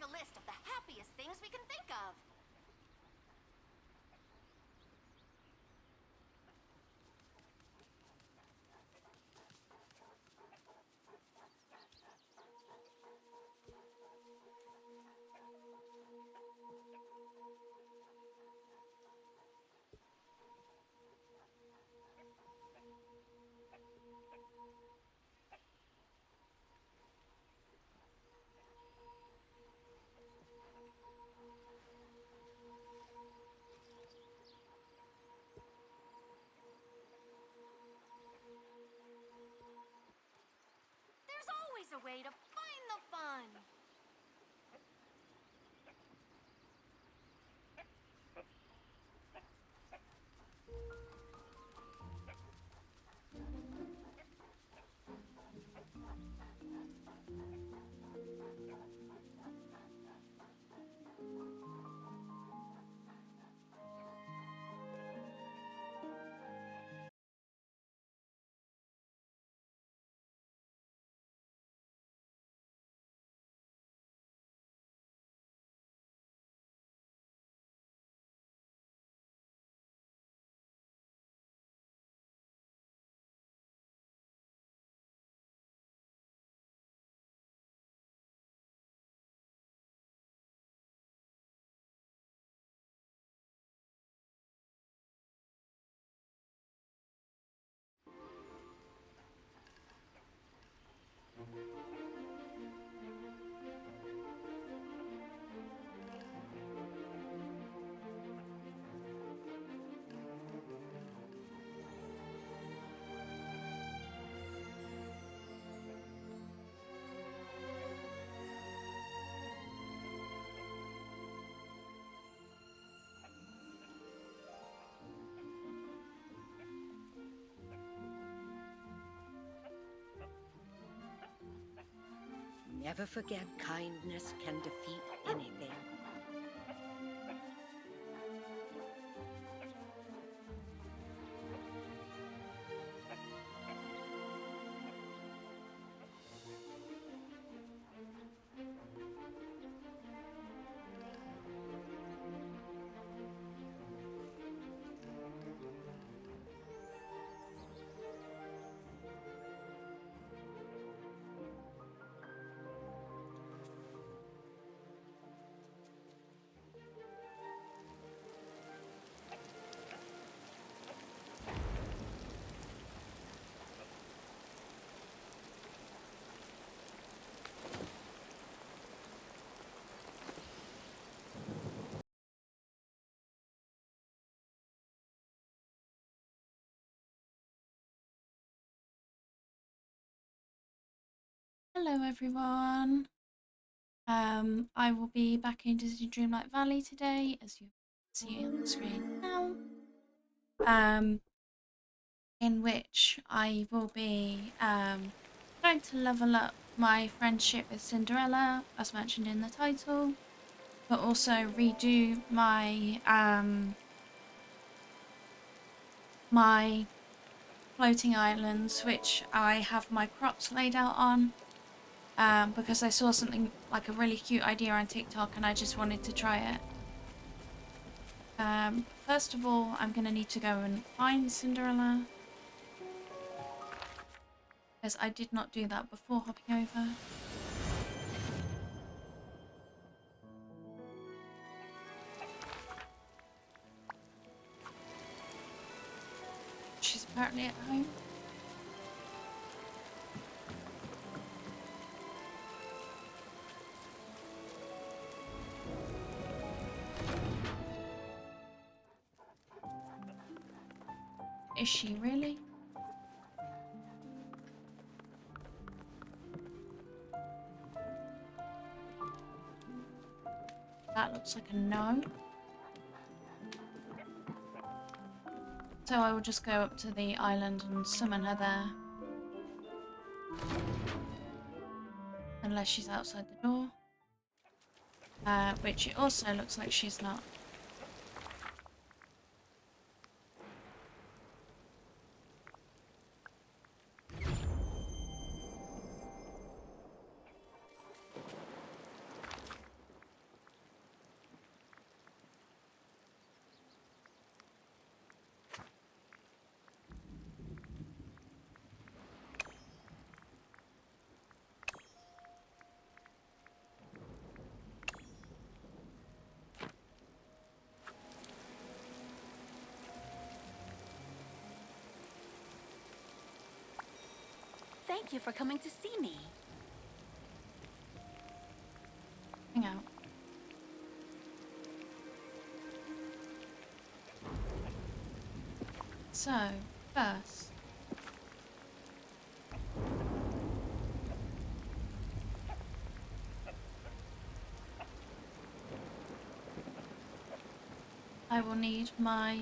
a list of the happiest things we can think of. There's always a way to find the fun. Never forget kindness can defeat anything. Hello everyone. I will be back in Disney Dreamlight Valley today, as you see on the screen now. In which I will be trying to level up my friendship with Cinderella, as mentioned in the title, but also redo my my floating islands, which I have my crops laid out on. Because I saw something like a really cute idea on TikTok and I just wanted to try it. First of all, I'm going to need to go and find Cinderella, because I did not do that before hopping over. She's apparently at home. Is she really? That looks like a no. So I will just go up to the island and summon her there. Unless she's outside the door. Which it also looks like she's not. thank you for coming to see me. Hang out. So, first. I will need my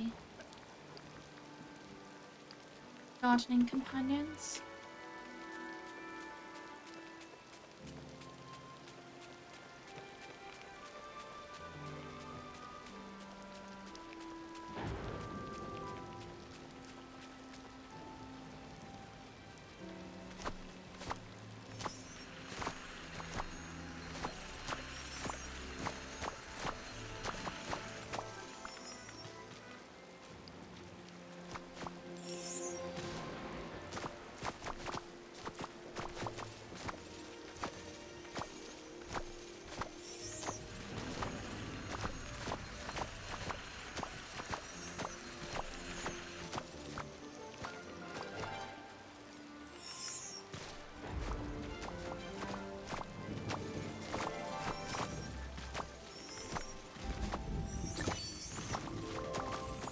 gardening companions.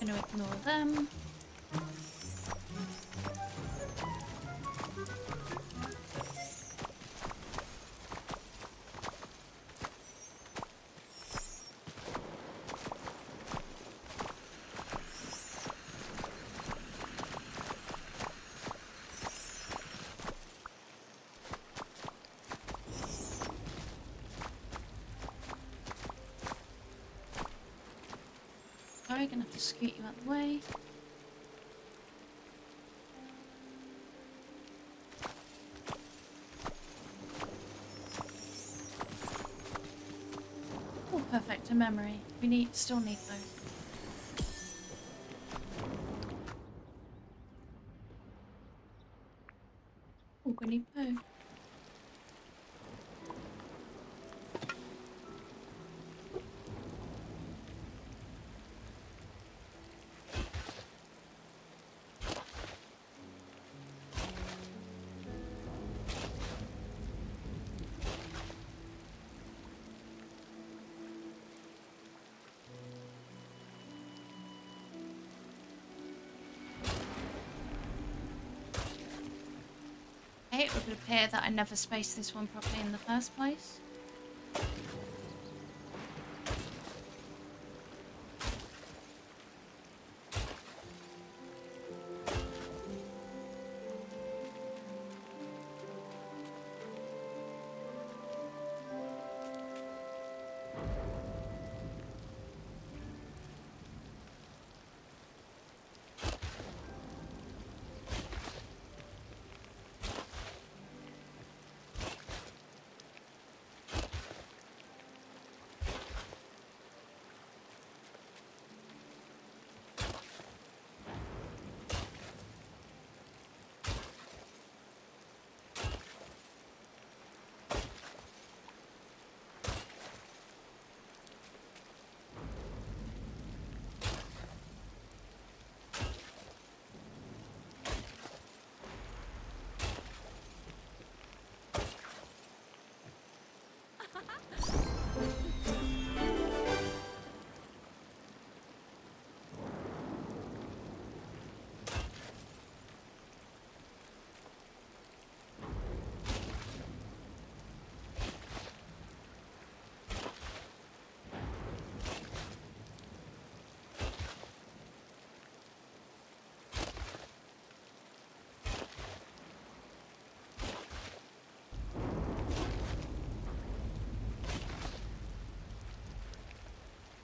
Going to ignore them. Sorry, gonna have to scoot you out the way. Oh, perfect, a memory. We still need those. Oh, Winnie Pooh. It would appear that I never spaced this one properly in the first place.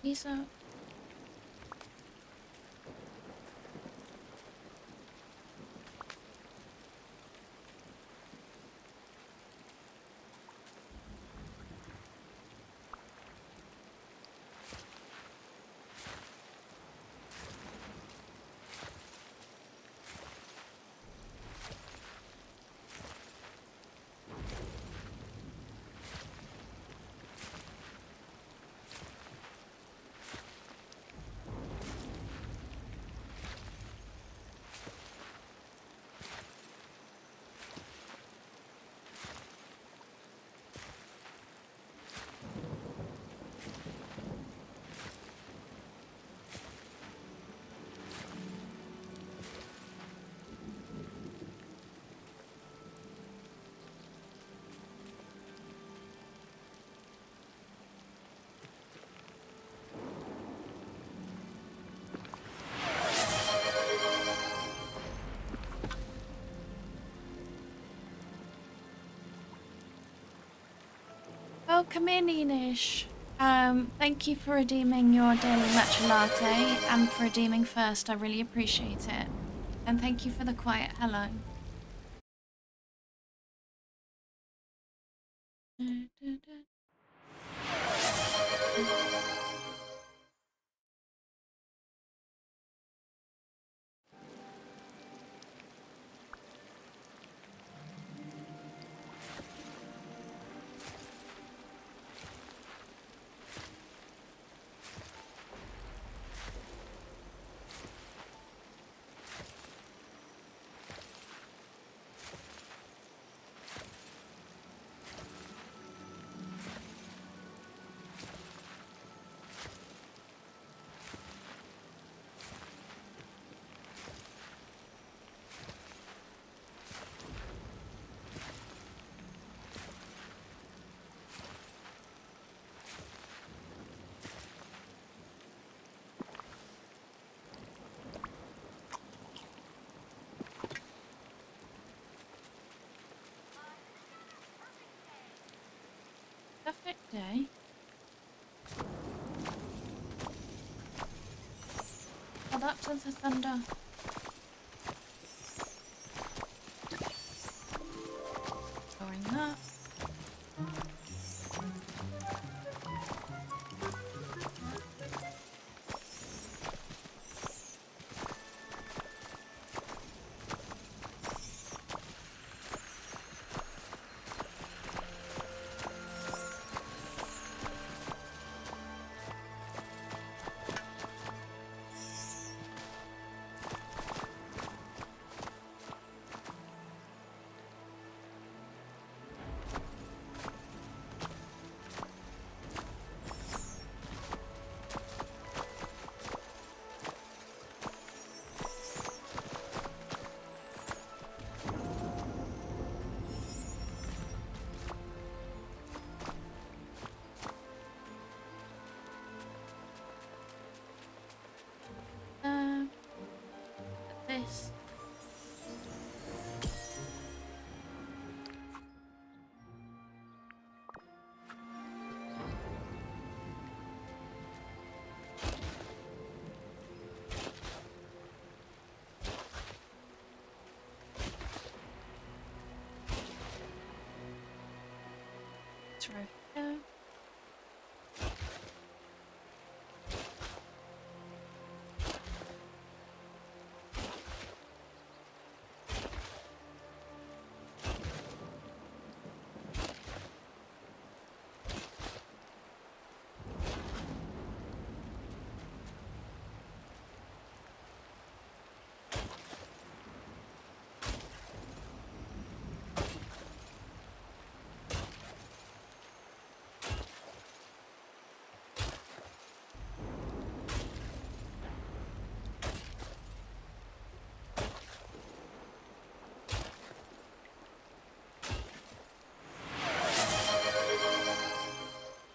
These are... welcome in, Enish. Thank you for redeeming your daily matcha latte and for redeeming first. I really appreciate it. And thank you for the quiet hello. Perfect day. Hold up to the thunder. Ignoring that. This. Through here.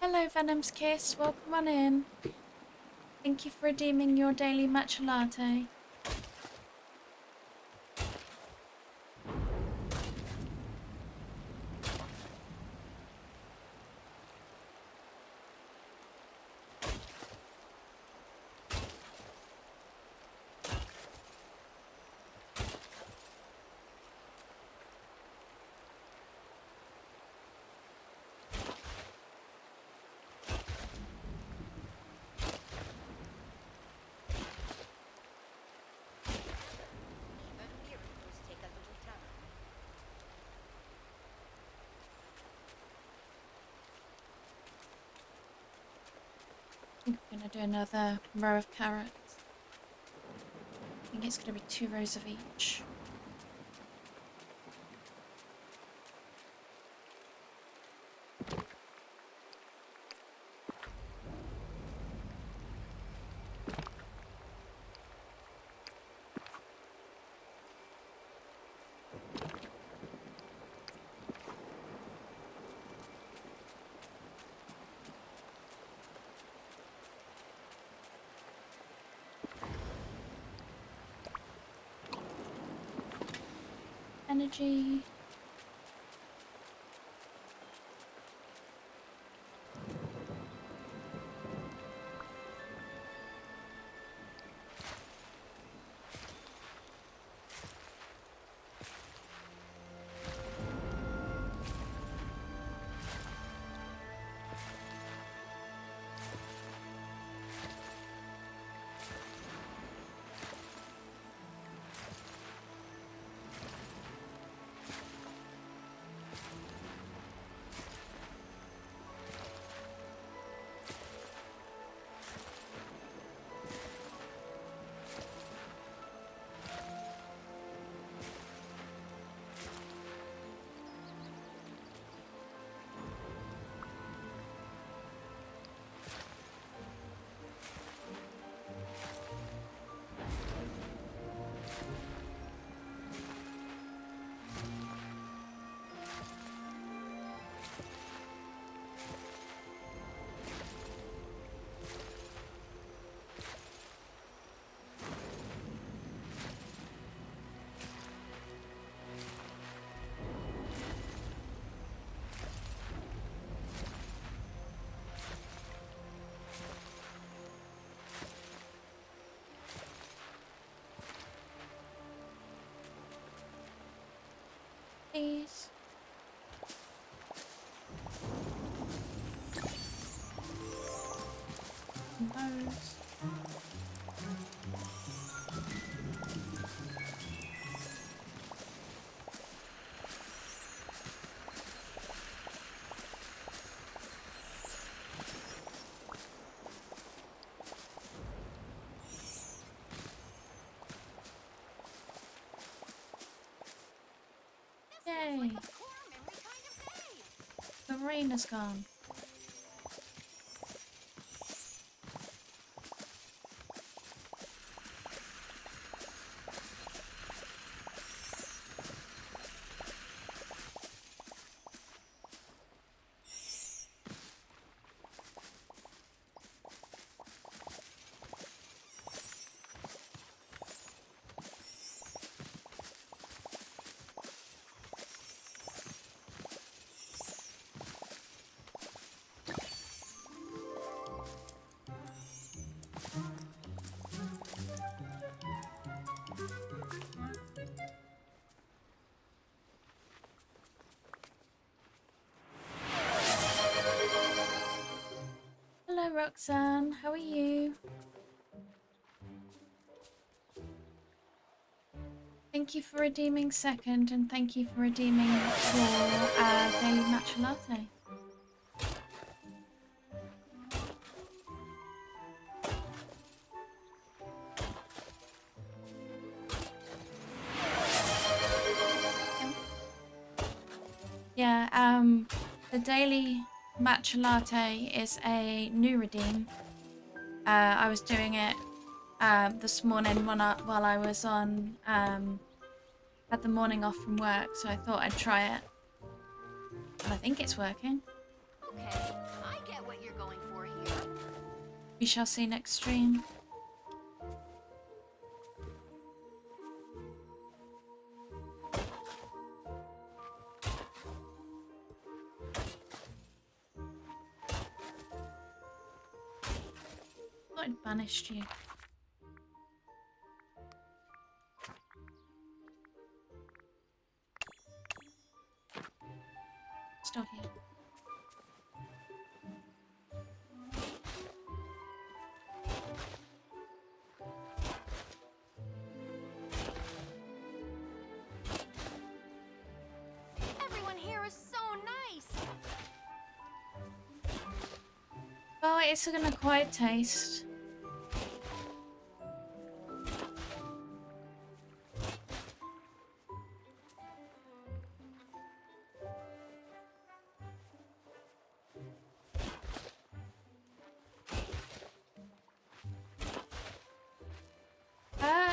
Hello, Venom's Kiss. Welcome on in. Thank you for redeeming your daily matcha latte. Even miracles take a little time. I think we're going to do another row of carrots. I think it's going to be 2 rows of each. Energy. suppose. Yay! Like a core memory kind of day. The rain is gone. Hello, Roxanne. How are you? Thank you for redeeming second, and thank you for redeeming your daily matcha latte. Yeah, the daily matcha latte is a new redeem. I was doing it this morning while I was on had the morning off from work, so I thought I'd try it. And I think it's working. Okay, I get what you're going for here. We shall see next stream. Thought I'd banished you. Still here. Everyone here is so nice. Well, it's an acquired taste.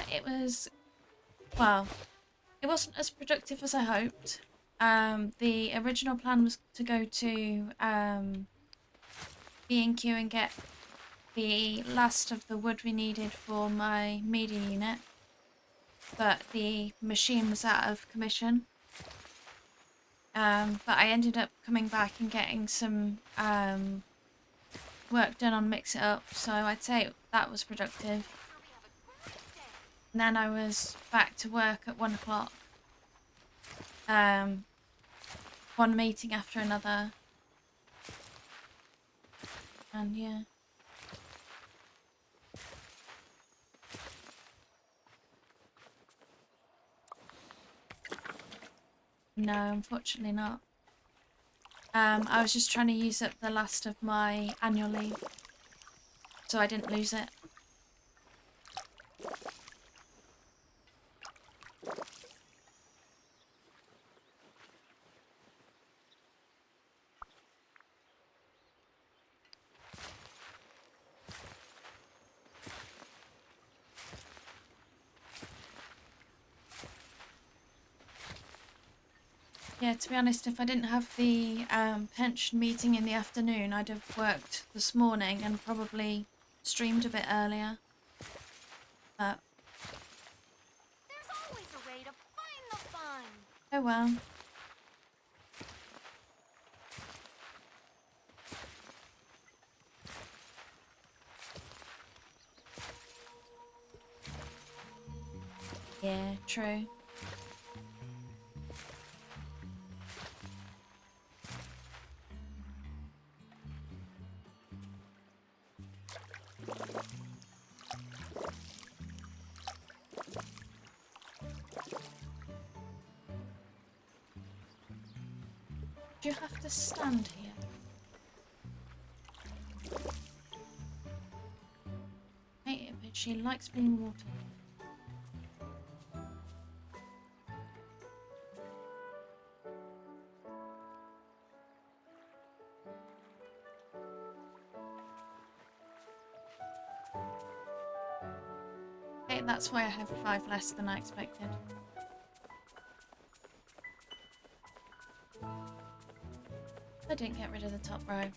It was, well, it wasn't as productive as I hoped. The original plan was to go to B&Q and get the last of the wood we needed for my media unit, but the machine was out of commission. But I ended up coming back and getting some work done on Mix It Up, so I'd say that was productive. And then I was back to work at 1 o'clock. One meeting after another. And yeah. No, unfortunately not. I was just trying to use up the last of my annual leave, so I didn't lose it. Yeah, to be honest, if I didn't have the pension meeting in the afternoon, I'd have worked this morning and probably streamed a bit earlier. But There's always a way to find the fun. oh well. Yeah, true. Do you have to stand here? Hate it, but she likes being watered. Okay, that's why I have 5 less than I expected. I didn't get rid of the top row.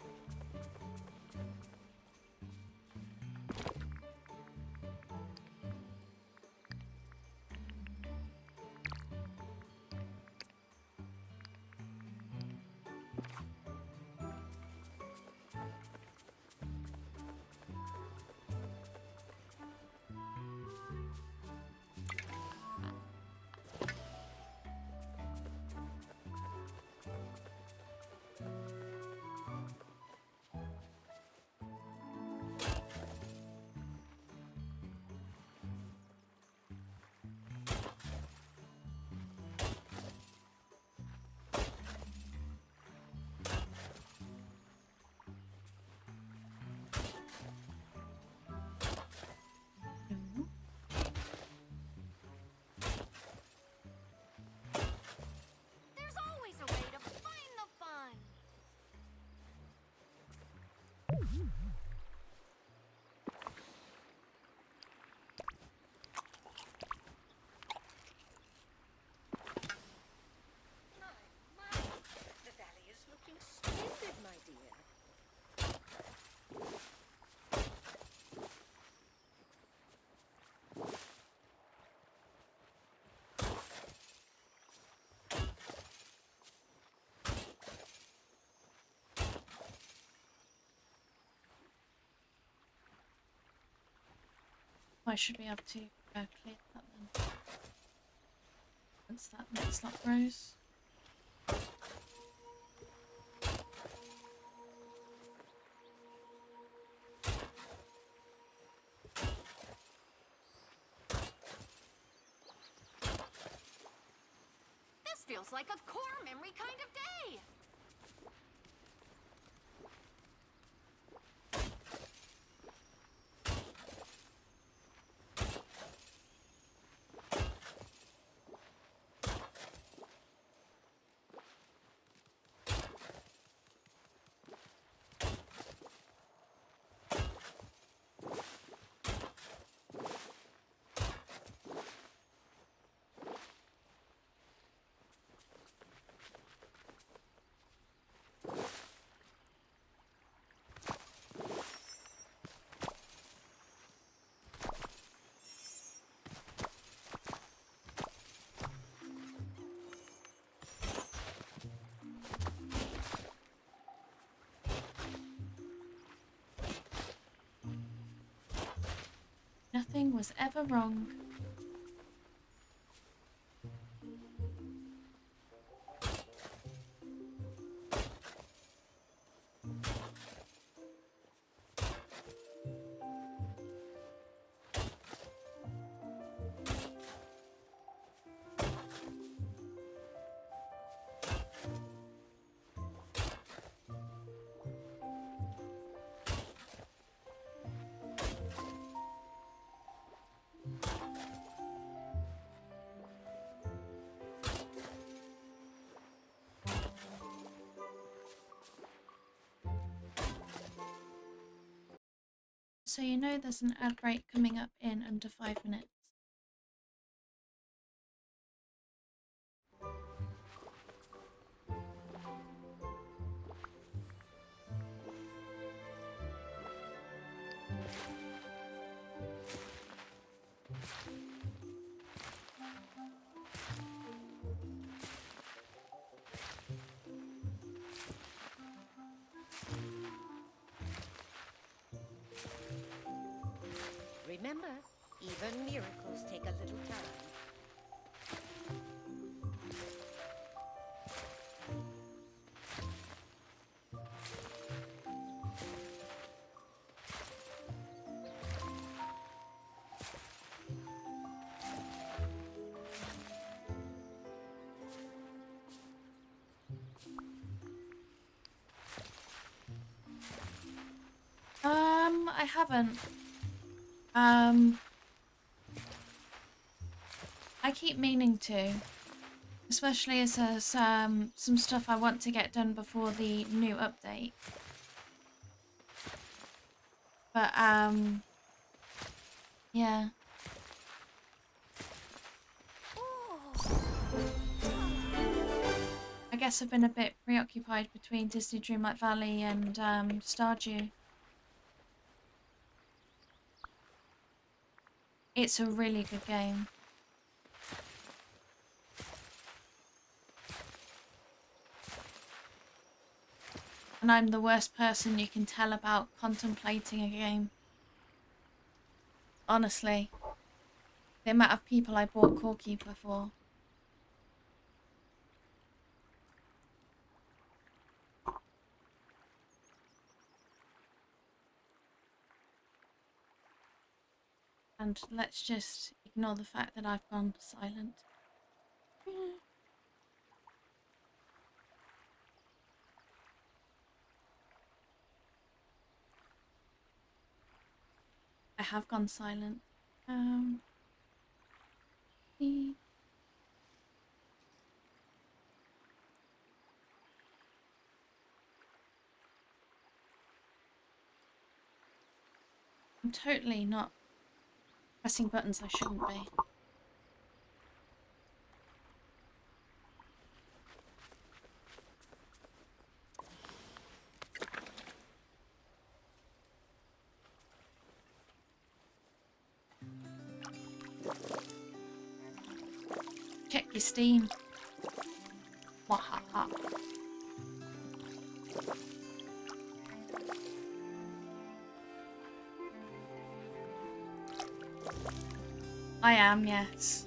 There's always a way to find the fun. My, the valley is looking splendid, my dear. I should be able to clear that then. Once that next lot grows. This feels like a core memory kind of day. Nothing was ever wrong. So you know there's an ad break coming up in under 5 minutes. Remember, even miracles take a little time. I haven't. I keep meaning to, especially as there's some stuff I want to get done before the new update. But yeah. I guess I've been a bit preoccupied between Disney Dreamlight Valley and Stardew. It's a really good game. And I'm the worst person you can tell about contemplating a game. Honestly. The amount of people I bought Core Keeper for. And let's just ignore the fact that I've gone silent. I have gone silent. I'm totally not pressing buttons I shouldn't be. Check your Steam. Wahaha. I am, yes.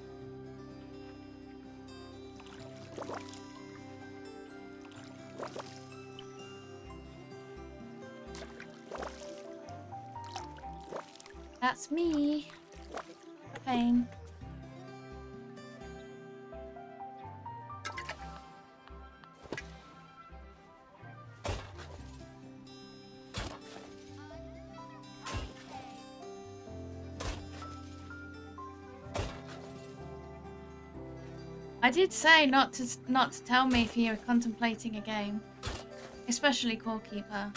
That's me. Pain. I did say not to tell me if you were contemplating a game, especially Core Keeper.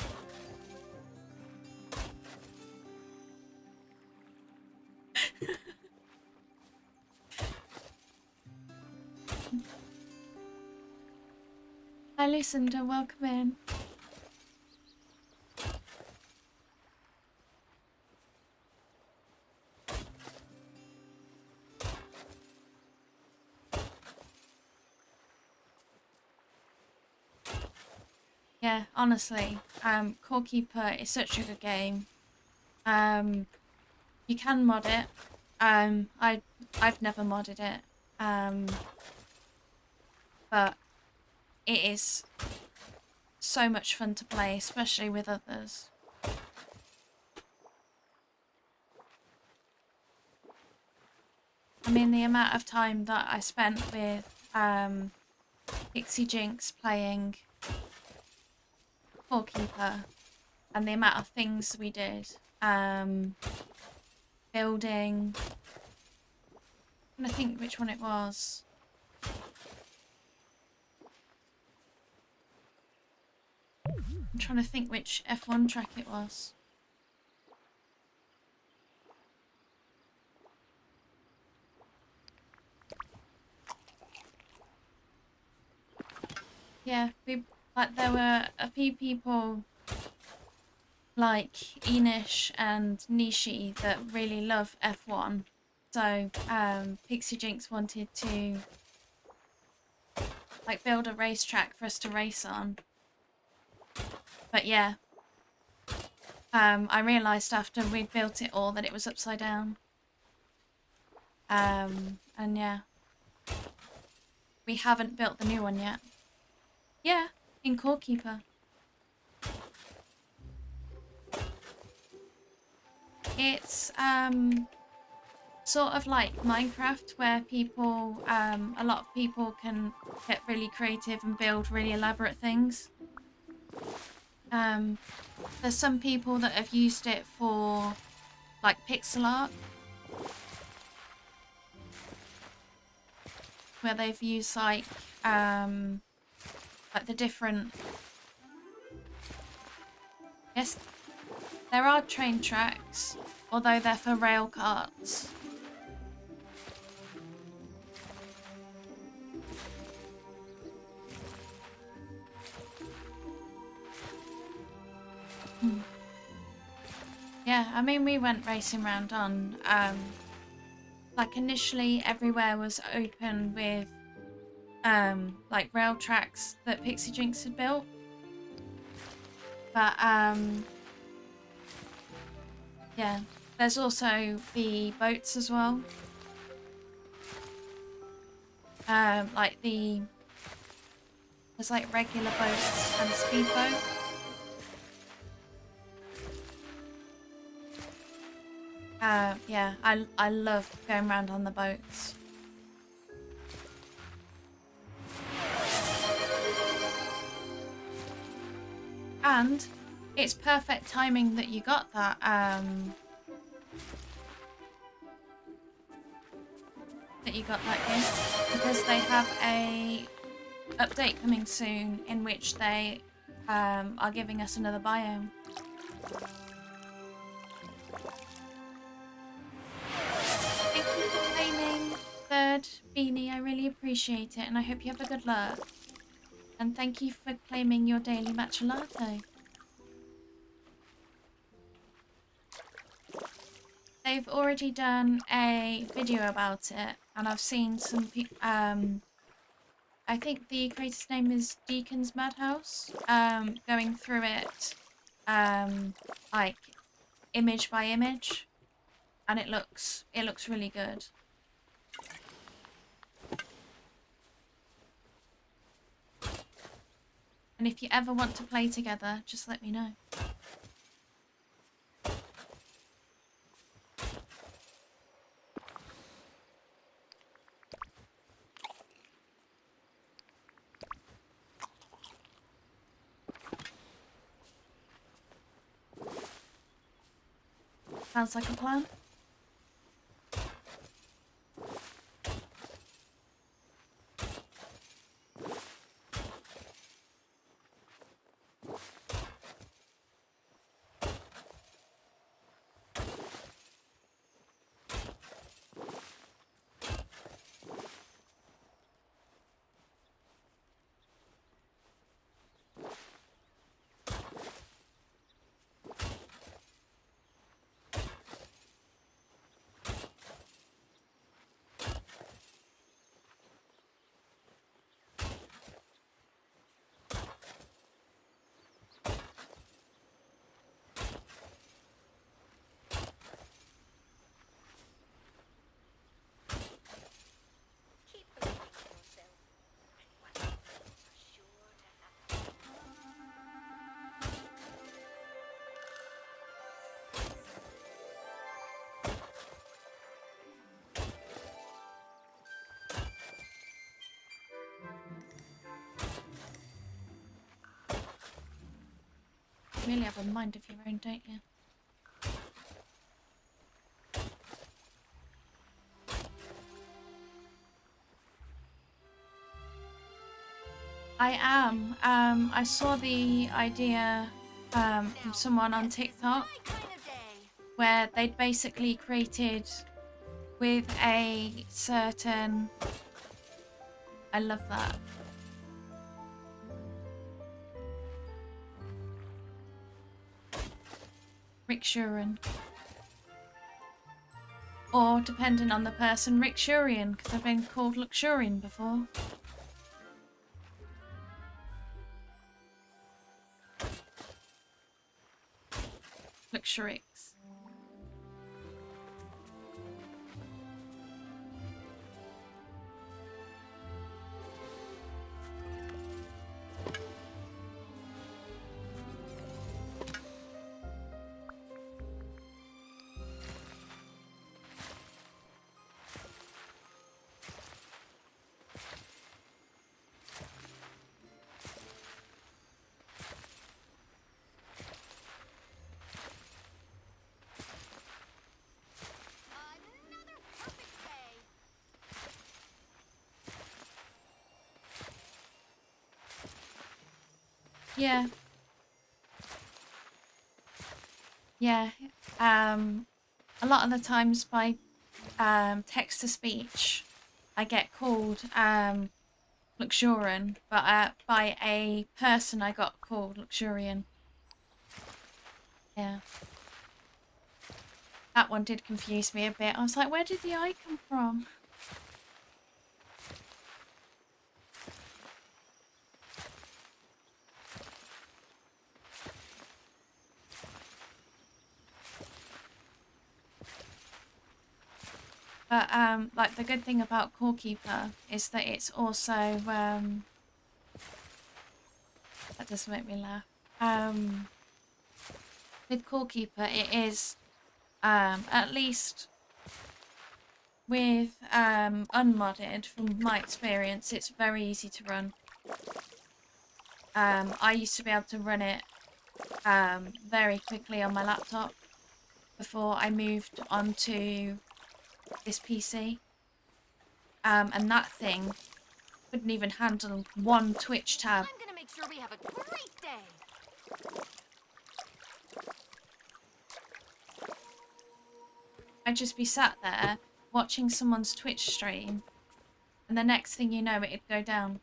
Hi Lucinda, welcome in. Yeah, honestly, Core Keeper is such a good game. You can mod it. I've never modded it. But it is so much fun to play, especially with others. I mean, the amount of time that I spent with Pixie Jinx playing Core Keeper, and the amount of things we did, building. I'm trying to think which one it was. I'm trying to think which F1 track it was. Yeah, there were a few people like Enish and Nishi that really love F1. So Pixie Jinx wanted to like build a racetrack for us to race on. But yeah, I realised after we'd built it all that it was upside down. And yeah, we haven't built the new one yet. Yeah, in Core Keeper. It's sort of like Minecraft, where people, a lot of people can get really creative and build really elaborate things. Um, there's some people that have used it for like pixel art, where they've used like the different. Yes, there are train tracks, although they're for rail carts. Yeah, I mean, we went racing around on, like initially everywhere was open with, like rail tracks that Pixie Jinx had built. But, yeah, there's also the boats as well. Like there's like regular boats and speedboat. Yeah, I love going around on the boats. And it's perfect timing that you got that gift, because they have a update coming soon in which they are giving us another biome. Thank you for claiming third beanie. I really appreciate it, and I hope you have a good luck. And thank you for claiming your daily matcha latte. They've already done a video about it, and I've seen some I think the creator's name is Deacon's Madhouse, going through it, like image by image, and it looks really good. And if you ever want to play together, just let me know. Sounds like a plan. Keep believing in yourself, and wonderful things are sure to happen. You really have a mind of your own, don't you? I am. I saw the idea from someone on TikTok where they'd basically created with a certain... I love that. Rick Shuren. Or, depending on the person, Rick Shurian, because I've been called Luxurian before. Luxurix. Yeah. Yeah. A lot of the times by text to speech, I get called Luxurian, but by a person I got called Luxurian. Yeah. That one did confuse me a bit. I was like, where did the I come from? But like the good thing about Core Keeper is that it's also that does make me laugh. With Core Keeper, it is at least with unmodded, from my experience, it's very easy to run. I used to be able to run it very quickly on my laptop before I moved onto this PC. And that thing couldn't even handle one Twitch tab. I'm gonna make sure we have a great day. I'd just be sat there watching someone's Twitch stream, and the next thing you know, it'd go down,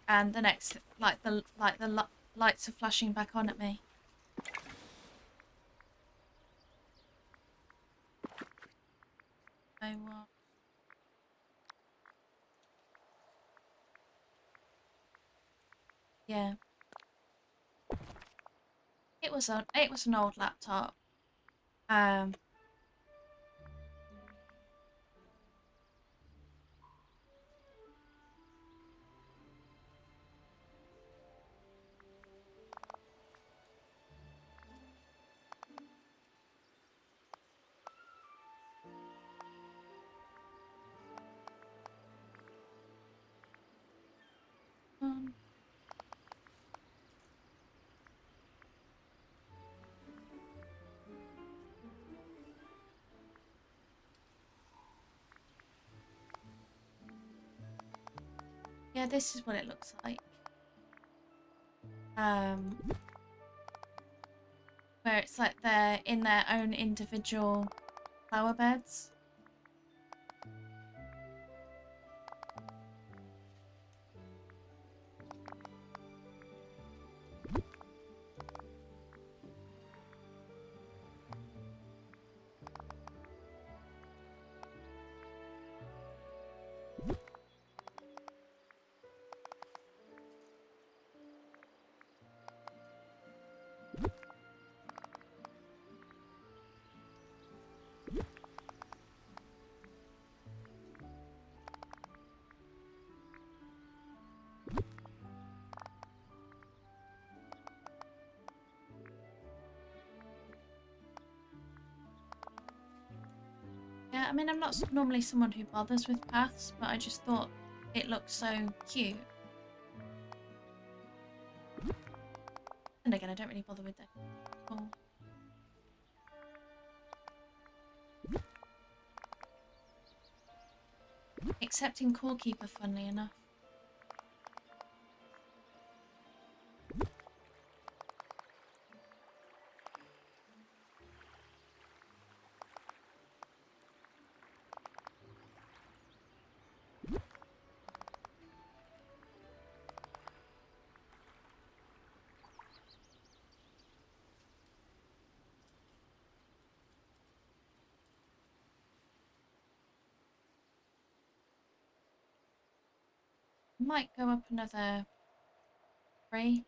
and the next, lights are flashing back on at me. So what? Yeah, it was an old laptop. Um, um, yeah, this is what it looks like. Um, where it's like they're in their own individual flower beds. Yeah, I mean, I'm not normally someone who bothers with paths, but I just thought it looked so cute. And again, I don't really bother with decor. Except in Core Keeper, funnily enough. Might go up another 3.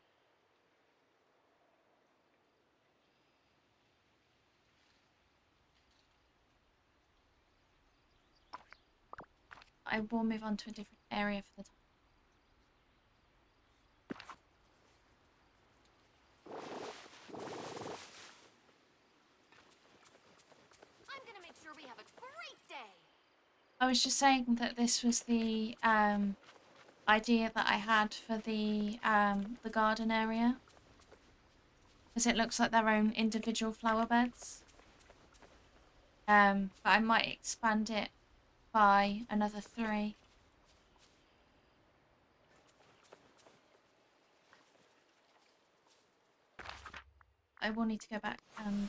I will move on to a different area for the time. I'm gonna make sure we have a great day. I was just saying that this was the idea that I had for the garden area, because it looks like their own individual flower beds. But I might expand it by another 3. I will need to go back and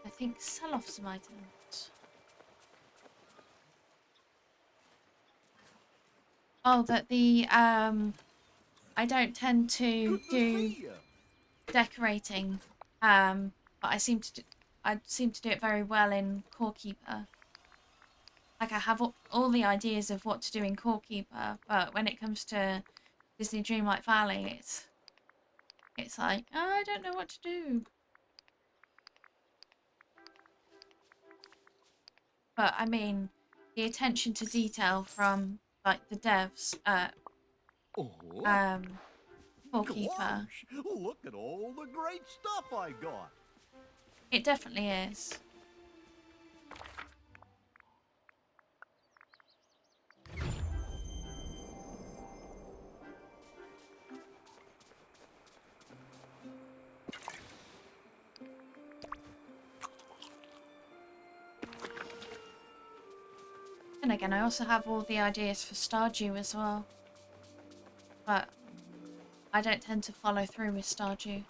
I think sell off some items. Oh, that the I don't tend to do decorating, but I seem to do it very well in Core Keeper. Like I have all the ideas of what to do in Core Keeper, but when it comes to Disney Dreamlight Valley, it's like I don't know what to do. But I mean, the attention to detail from like the devs at Oh, Core Keeper, gosh, look at all the great stuff I got. it definitely is. And again, I also have all the ideas for Stardew as well. But I don't tend to follow through with Stardew.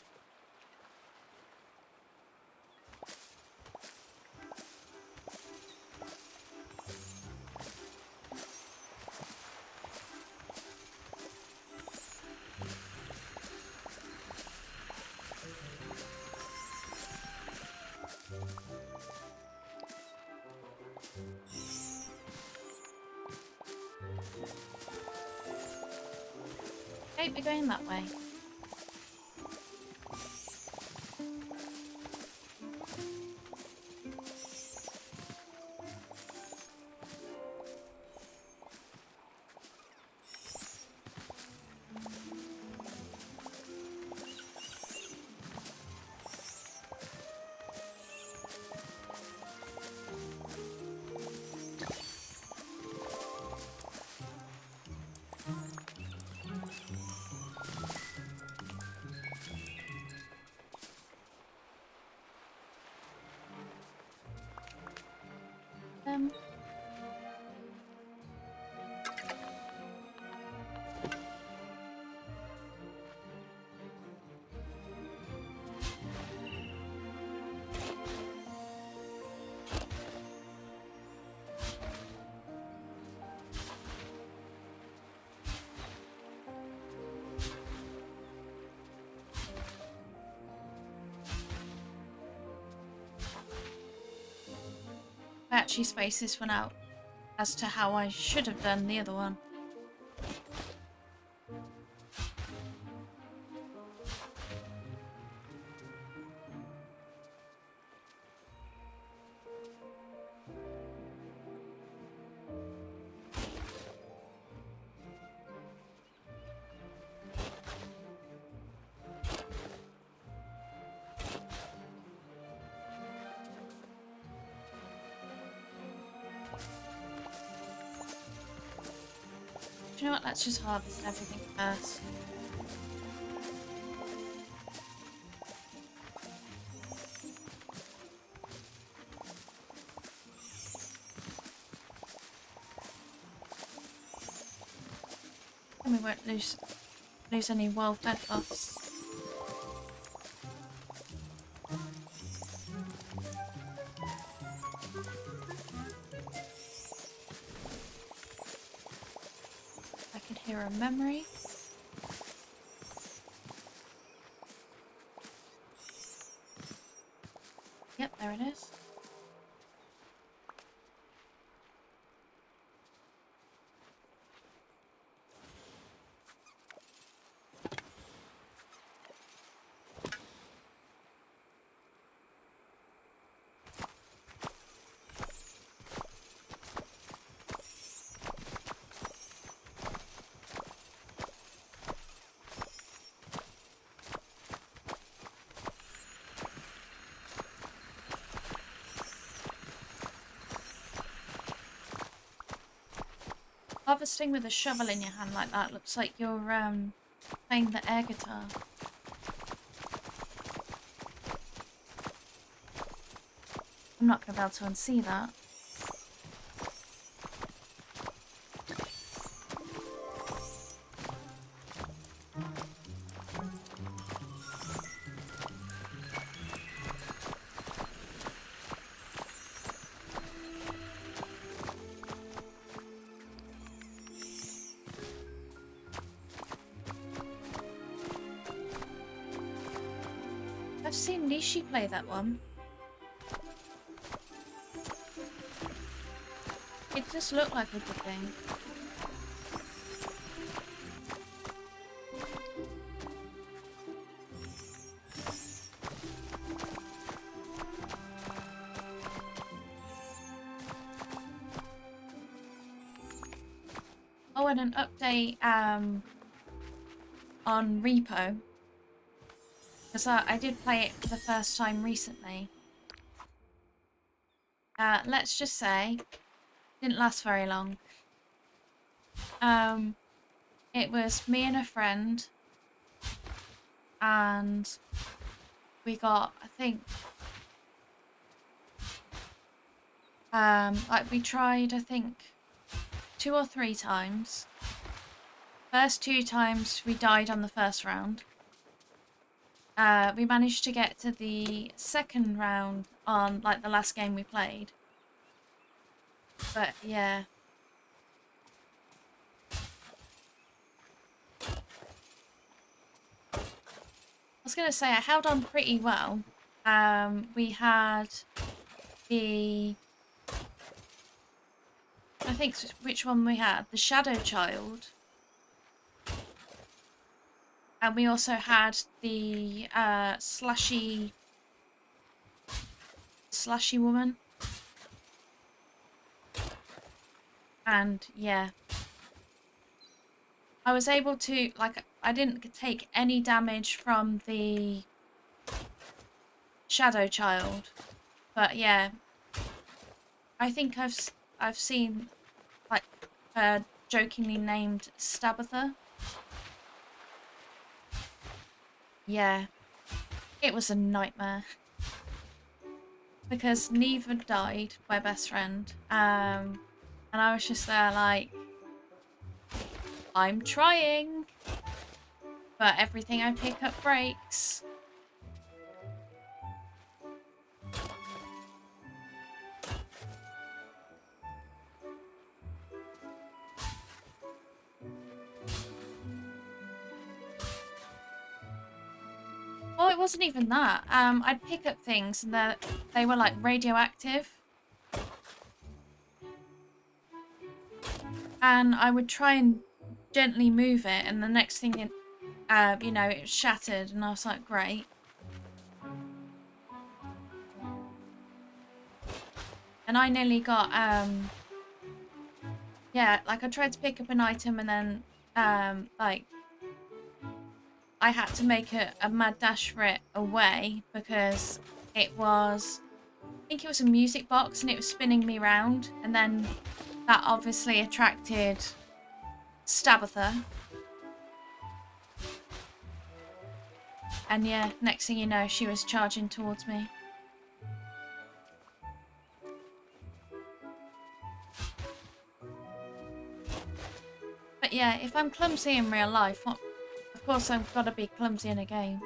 Okay, we're going that way. Um, I actually spaced this one out as to how I should have done the other one. Do you know what? Let's just harvest everything first. And we won't lose any wild fed buffs. I can hear a memory. Yep, there it is. Harvesting with a shovel in your hand like that looks like you're playing the air guitar. I'm not going to be able to unsee that. seen Nishi play that one. It just looked like a good thing. Oh, and an update on Repo. Because I did play it for the first time recently. Let's just say, didn't last very long. It was me and a friend, and we got, I think, like we tried, I think, 2 or 3 times. First 2 times we died on the first round. We managed to get to the second round on like the last game we played. But yeah. I was gonna say I held on pretty well. We had the, I think which one we had? The Shadow Child. And we also had the slashy woman. And yeah. I was able to, like, I didn't take any damage from the Shadow Child. But yeah. I think I've seen, like, her jokingly named Stabatha. Yeah, it was a nightmare. Because Neva died, my best friend. And I was just there like, I'm trying. But everything I pick up breaks. Well, it wasn't even that. I'd pick up things and they were like radioactive. And I would try and gently move it, and the next thing, you know, it shattered, and I was like, great. And I nearly got, yeah, like I tried to pick up an item and then, like, I had to make a mad dash for it away because it was, I think it was a music box and it was spinning me round, and then that obviously attracted Stabatha. And yeah, next thing you know, she was charging towards me. But yeah, if I'm clumsy in real life, of course I've got to be clumsy in a game.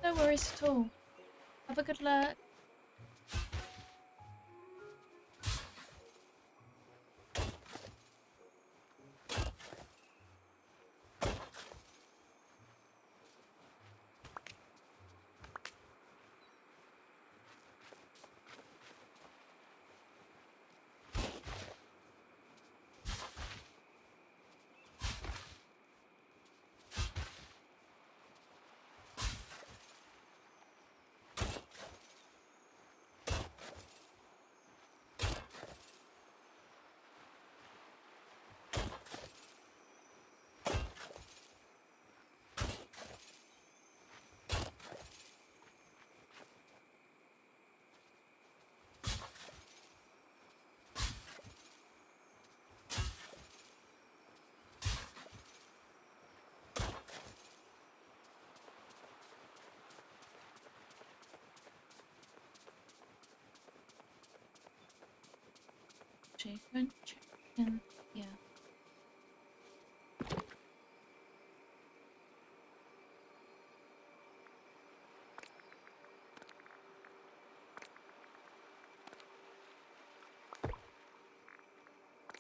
No worries at all. Have a good luck. Chicken, chicken, yeah.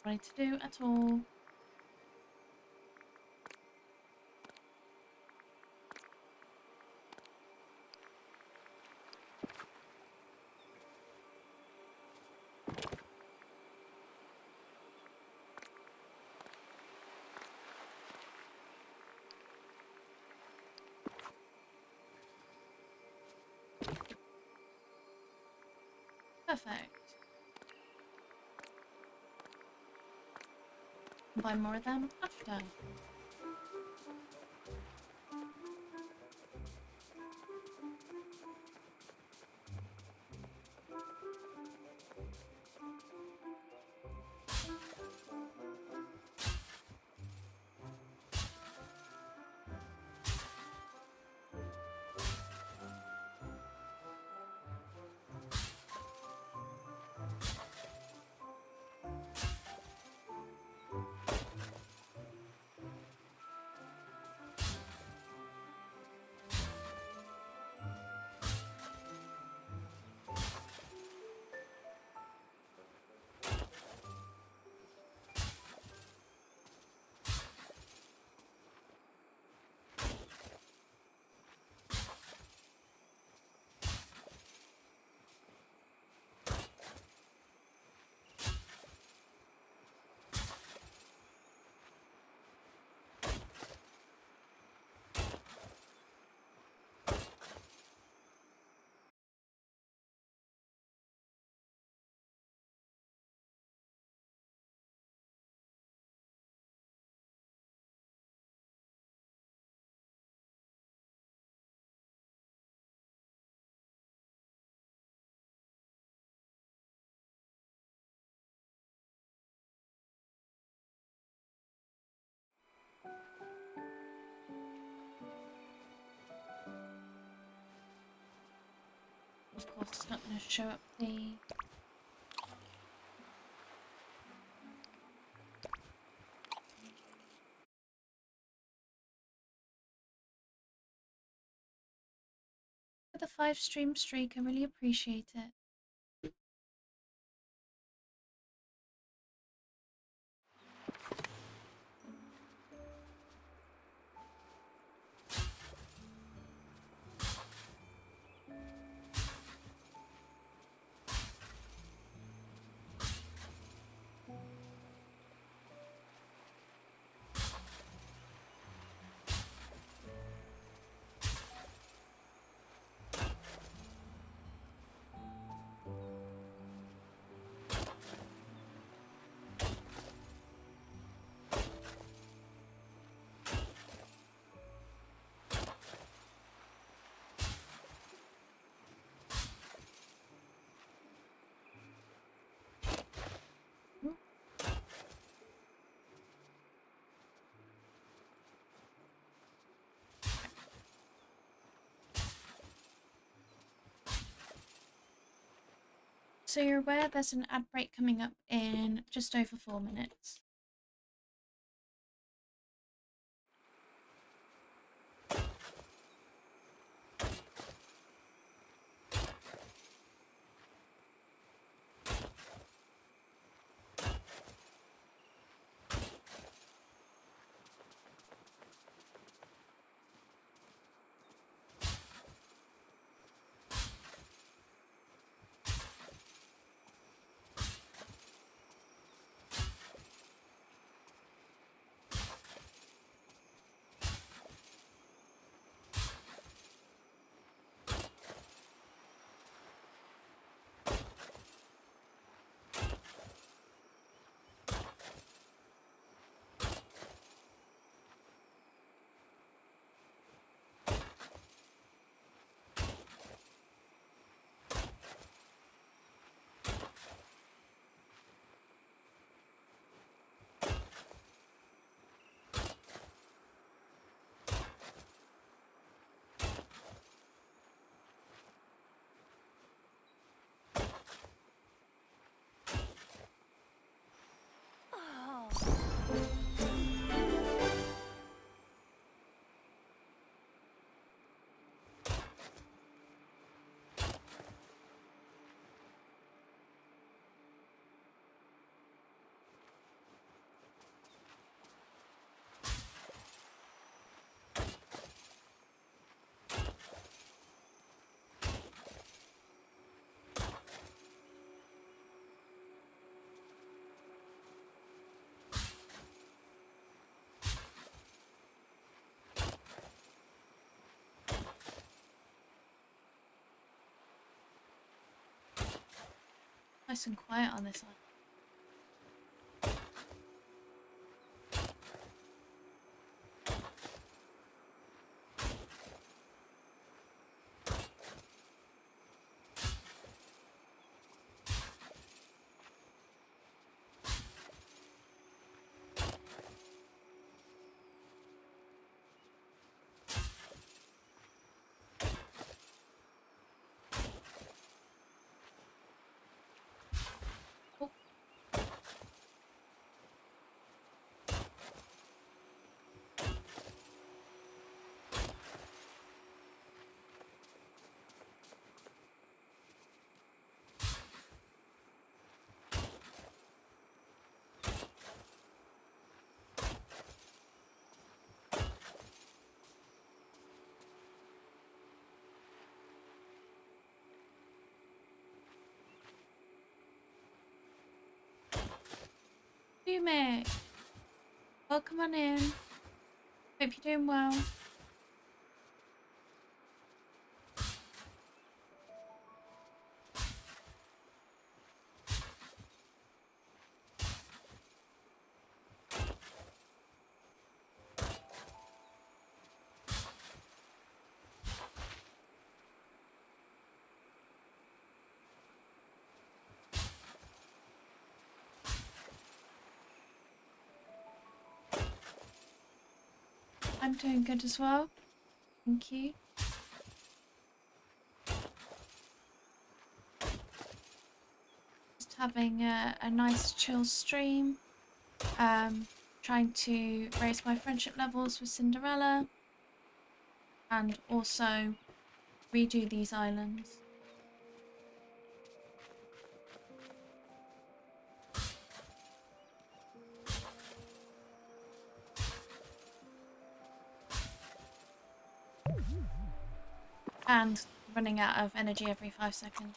What I need to do at all. Perfect. Buy more of them after. Of course, it's not going to show up the... For the 5-stream streak, I really appreciate it. So you're aware there's an ad break coming up in just over 4 minutes. Nice and quiet on this island. Oh. Dume, welcome on in. Hope you're doing well. I'm doing good as well. Thank you. Just having a nice chill stream. Trying to raise my friendship levels with Cinderella. And also redo these islands. And running out of energy every 5 seconds.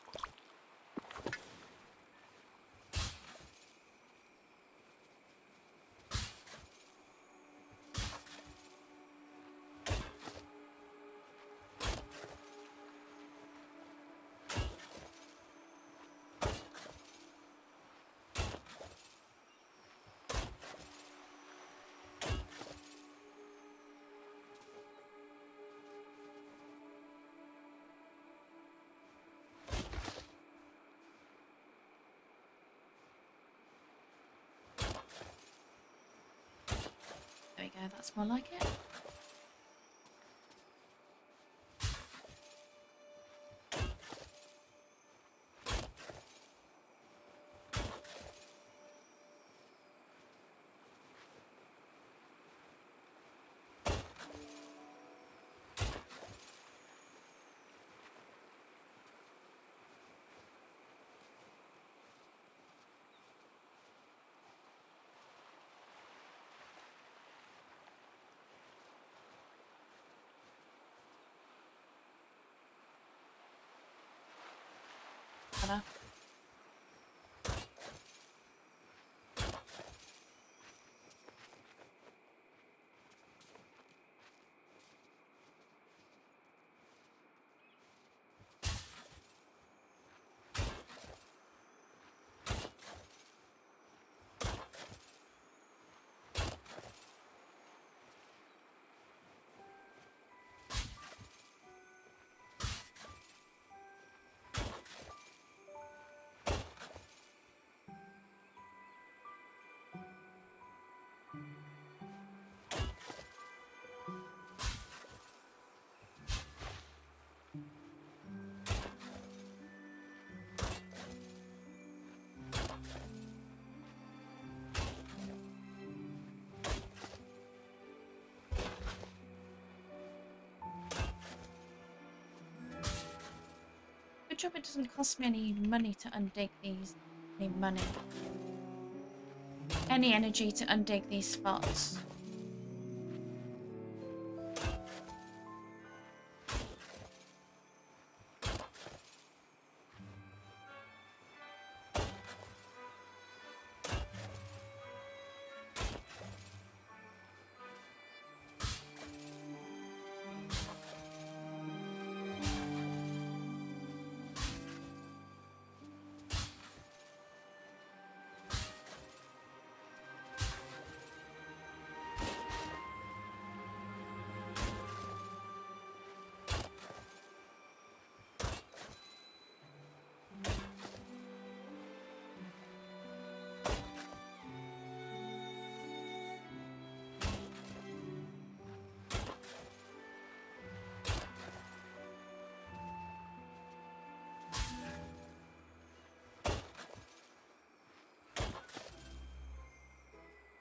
There we go, that's more like it. Better. job it doesn't cost me any money to undig these. Any money. Any energy to undig these spots.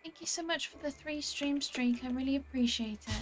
Thank you so much for the 3 stream streak. I really appreciate it.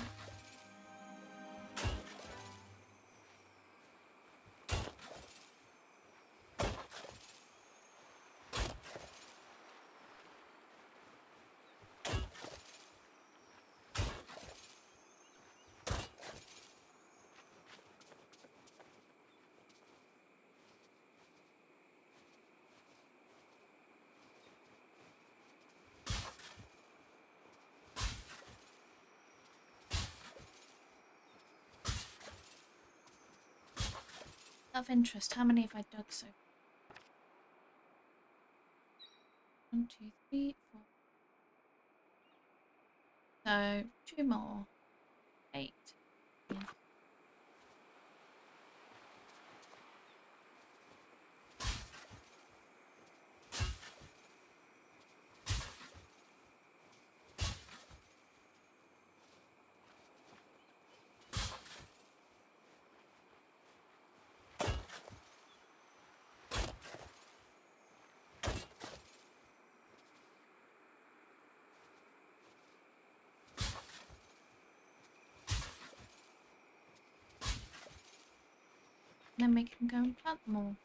Of interest, how many have I dug so far? 1, 2, 3, 4. So 2 more. 8. Then we can go and plant more.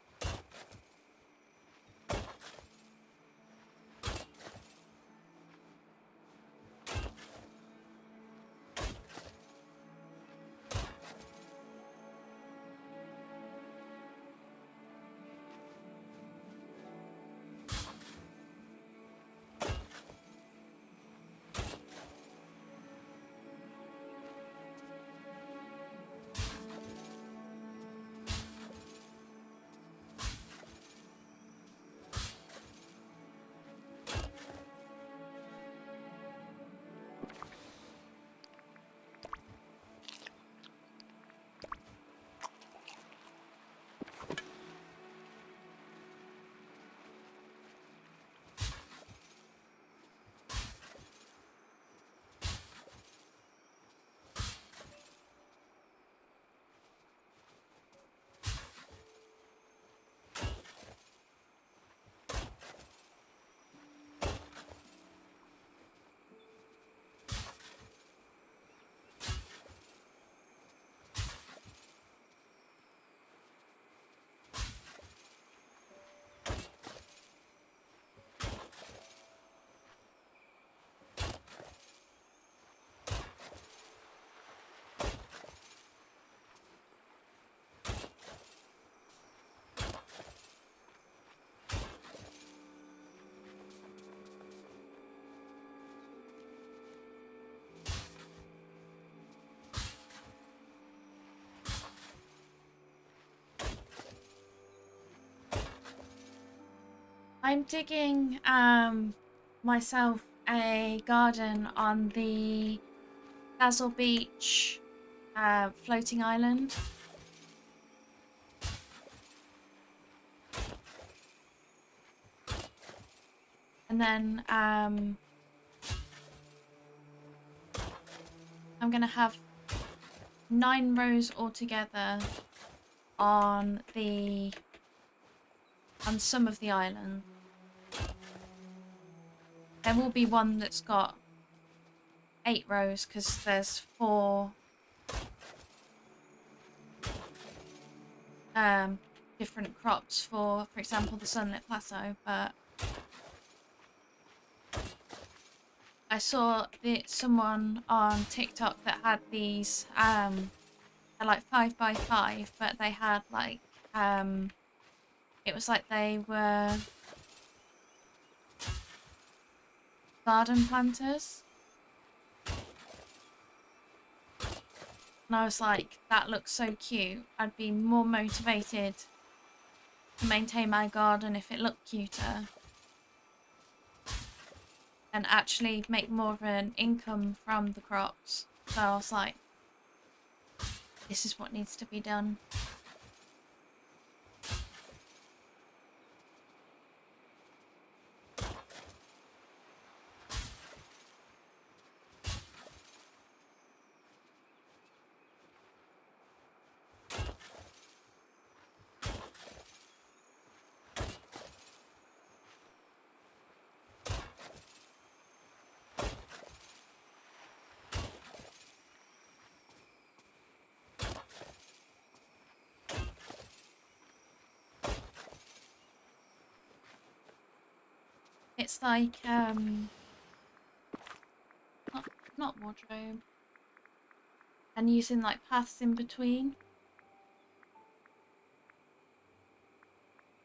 I'm digging myself a garden on the Dazzle Beach floating island. And then I'm gonna have 9 rows altogether on some of the island. There will be one that's got 8 rows because there's 4 different crops for example, the sunlit plateau, but I saw someone on TikTok that had these, they're like 5x5, but they had like, it was like they were garden planters. And I was like, that looks so cute. I'd be more motivated to maintain my garden if it looked cuter. And actually make more of an income from the crops. So I was like, this is what needs to be done. It's like, not wardrobe. And using like paths in between.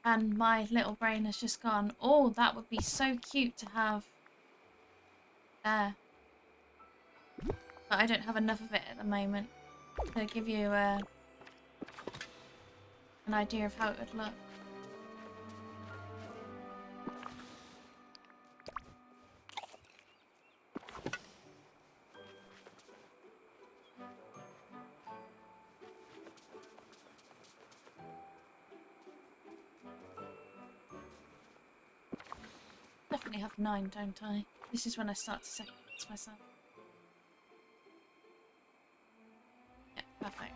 And my little brain has just gone, oh, that would be so cute to have there. But I don't have enough of it at the moment to give you an idea of how it would look. Definitely have 9, don't I? This is when I start to second guess myself. Yeah, perfect.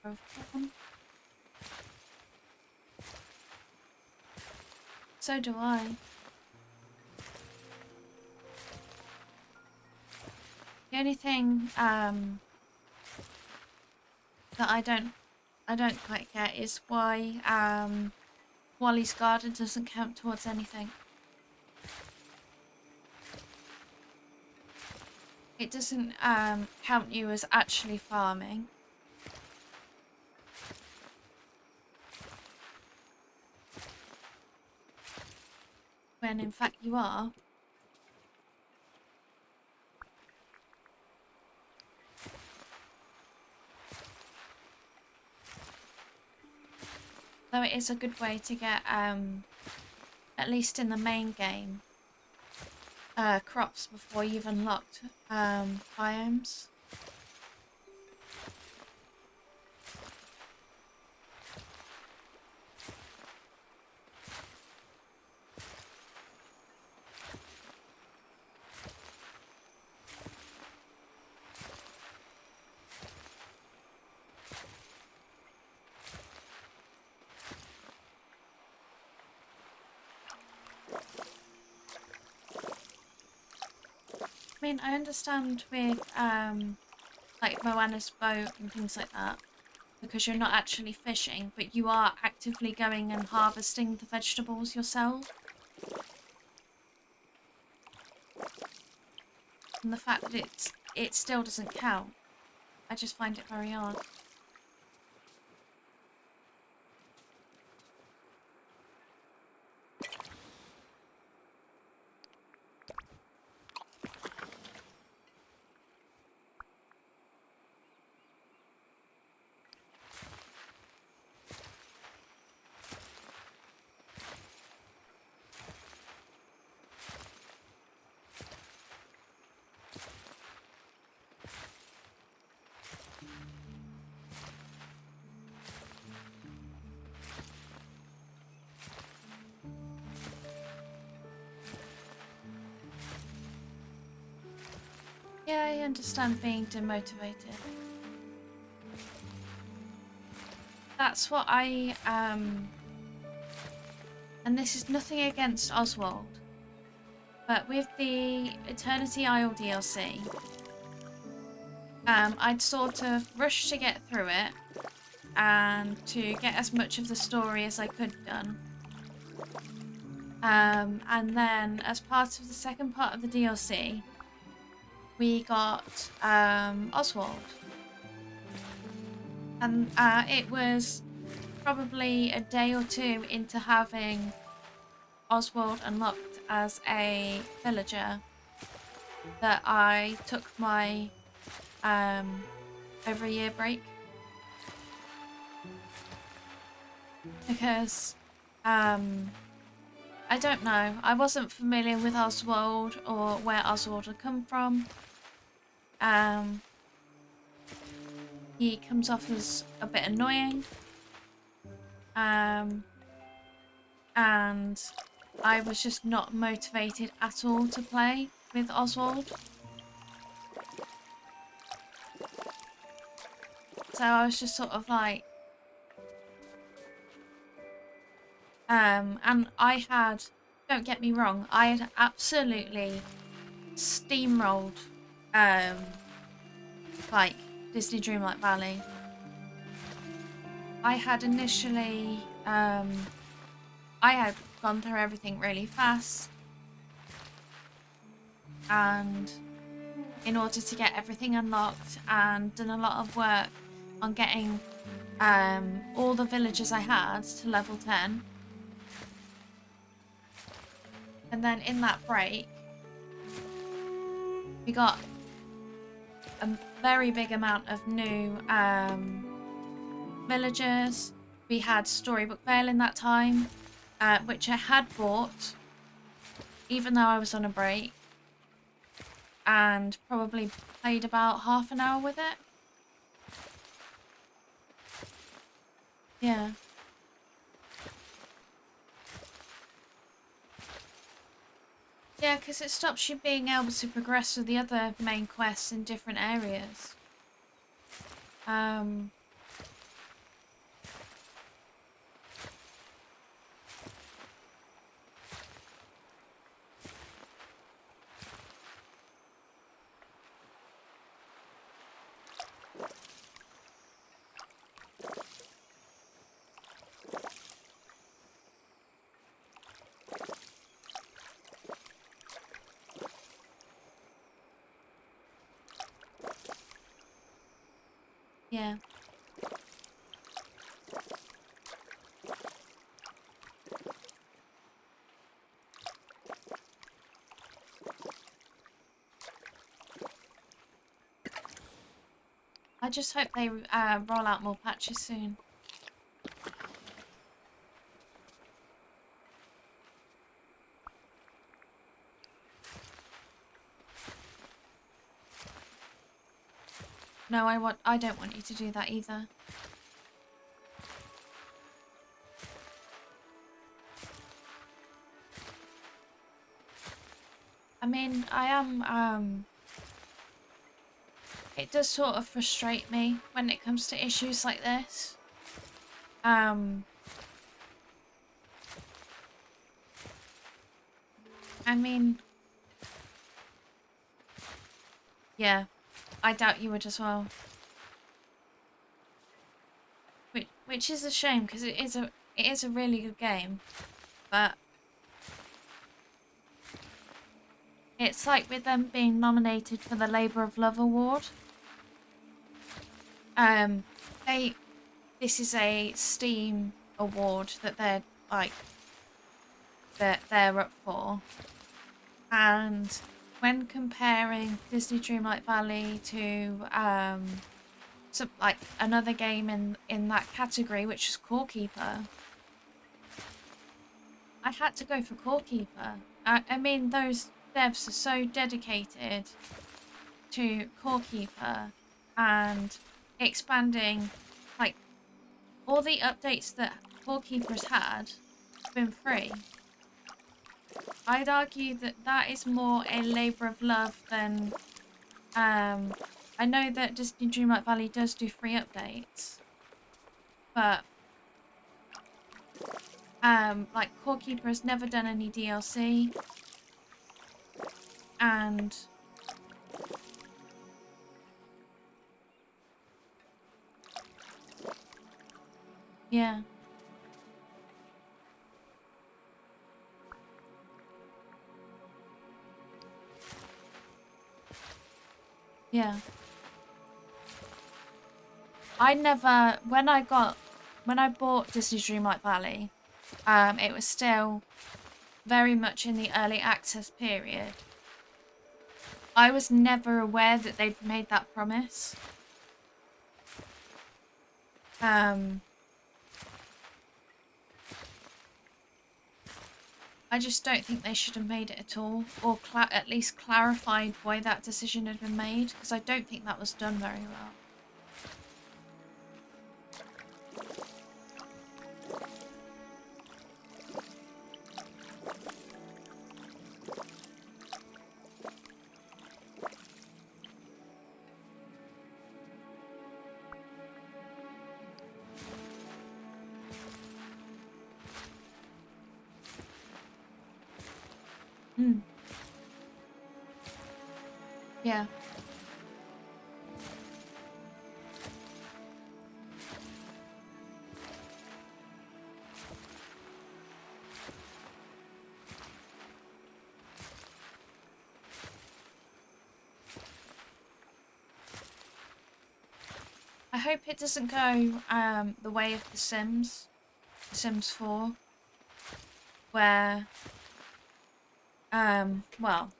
grow corn. So do I. The only thing that I don't quite get is why Wally's garden doesn't count towards anything. It doesn't count you as actually farming. When in fact you are. Though it is a good way to get, at least in the main game, crops before you've unlocked biomes. I mean, I understand with like Moana's boat and things like that, because you're not actually fishing, but you are actively going and harvesting the vegetables yourself. And the fact that it still doesn't count, I just find it very odd. Yeah, I understand being demotivated. That's what I, and this is nothing against Oswald, but with the Eternity Isle DLC, I'd sort of rushed to get through it and to get as much of the story as I could done. And then as part of the second part of the DLC, we got Oswald. And it was probably a day or two into having Oswald unlocked as a villager that I took my over a year break. Because I don't know, I wasn't familiar with Oswald or where Oswald had come from. He comes off as a bit annoying. And I was just not motivated at all to play with Oswald. So I was just sort of like... and I had... Don't get me wrong, I had absolutely steamrolled like Disney Dreamlight Valley. I had initially I had gone through everything really fast, and in order to get everything unlocked and done a lot of work on getting all the villagers I had to level 10. And then in that break, we got a very big amount of new villagers. We had Storybook Vale in that time, which I had bought, even though I was on a break, and probably played about half an hour with it. Yeah. Yeah, because it stops you being able to progress with the other main quests in different areas. Yeah. I just hope they roll out more patches soon. No, I don't want you to do that either. I mean, I am it does sort of frustrate me when it comes to issues like this. I mean, yeah, I doubt you would as well. Which is a shame because it is a really good game, but it's like with them being nominated for the Labour of Love award. This is a Steam award that they're like that they're up for, and when comparing Disney Dreamlight Valley to some like another game in that category, which is Core Keeper, I had to go for Core Keeper. I mean, those devs are so dedicated to Core Keeper and expanding, like, all the updates that Core Keeper's had have been free. I'd argue that that is more a labour of love than, I know that Disney Dreamlight Valley does do free updates, but, like, Core Keeper has never done any DLC, and yeah. Yeah. When I bought Disney Dreamlight Valley, it was still very much in the early access period. I was never aware that they'd made that promise. I just don't think they should have made it at all, or at least clarified why that decision had been made, because I don't think that was done very well. Hmm. Yeah. I hope it doesn't go the way of The Sims 4, where, well,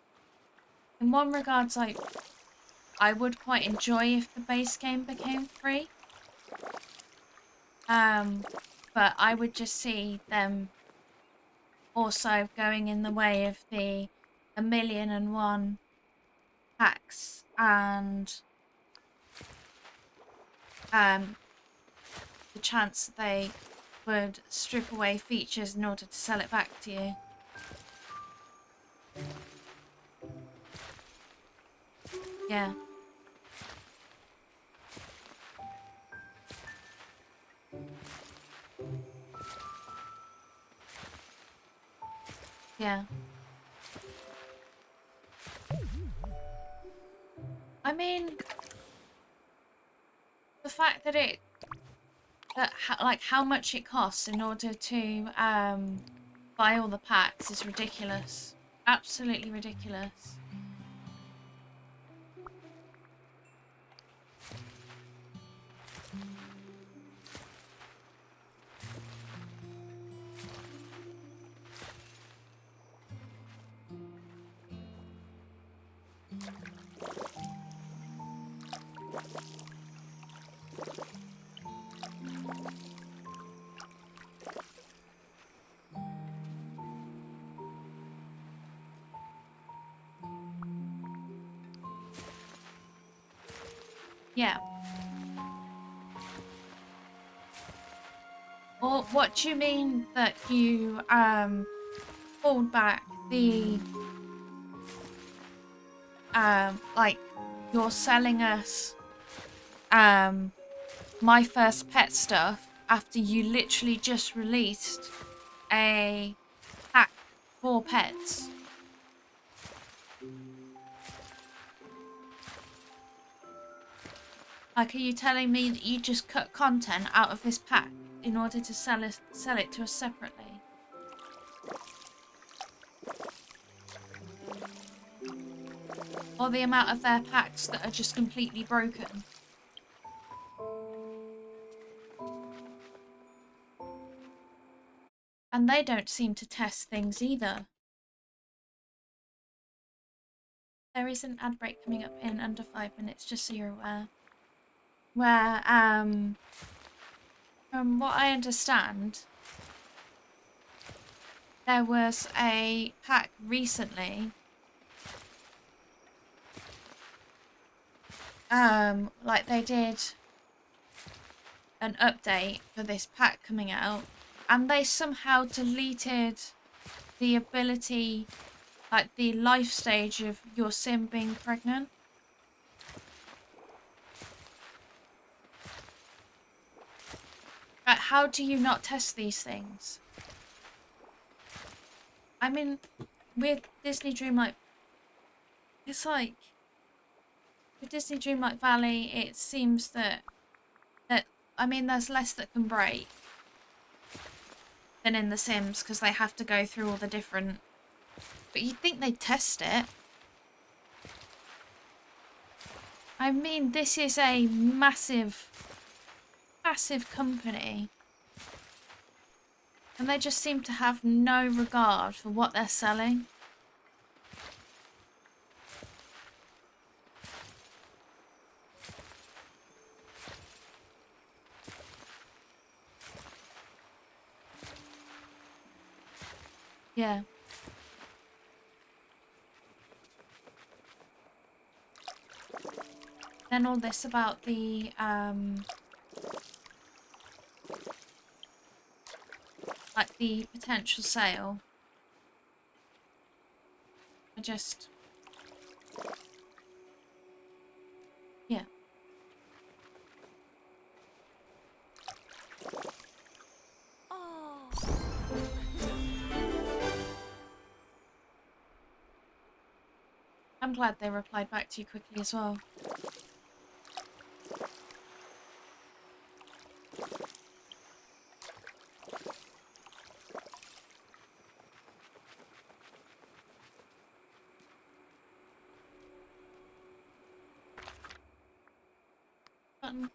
in one regards, I would quite enjoy if the base game became free. But I would just see them also going in the way of the 1,000,001 hacks and the chance that they would strip away features in order to sell it back to you. Yeah. Yeah. I mean, the fact that like how much it costs in order to buy all the packs is ridiculous. Absolutely ridiculous. Yeah. Or what do you mean that you pulled back the like you're selling us My First Pet stuff after you literally just released a pack for pets? Like, are you telling me that you just cut content out of this pack in order to sell it to us separately? Or the amount of their packs that are just completely broken? And they don't seem to test things either. There is an ad break coming up in under 5 minutes, just so you're aware. Where, from what I understand, there was a pack recently, like they did an update for this pack coming out, and they somehow deleted the ability, like the life stage of your sim being pregnant. Like, how do you not test these things? I mean, with Disney Dreamlight, it's like, with Disney Dreamlight Valley, it seems that I mean, there's less that can break than in The Sims, because they have to go through all the different... But you'd think they'd test it. I mean, this is a massive, massive company. And they just seem to have no regard for what they're selling. Yeah. Then all this about the, like the potential sale. I just... Yeah. Oh. I'm glad they replied back to you quickly as well. Button.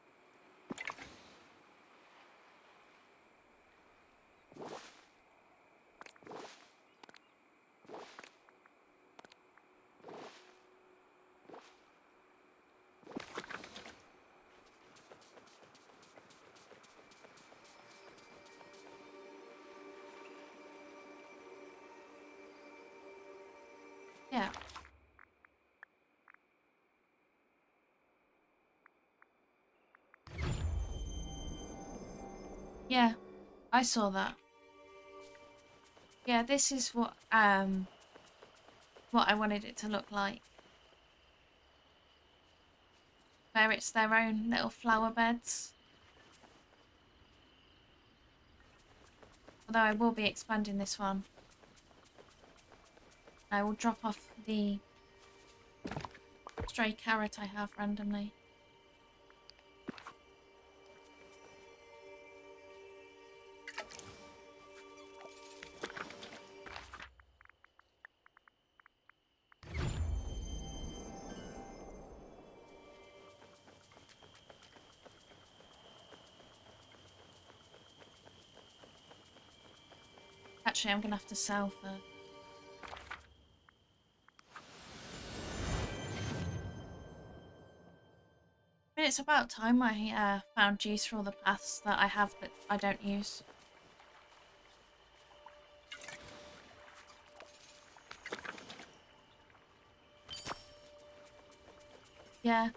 Yeah. Yeah, I saw that. Yeah, this is what I wanted it to look like. Where it's their own little flower beds. Although I will be expanding this one. I will drop off the stray carrot I have randomly. Actually, I'm going to have to sell first. mean, it's about time I found use for all the paths that I have that I don't use. Yeah,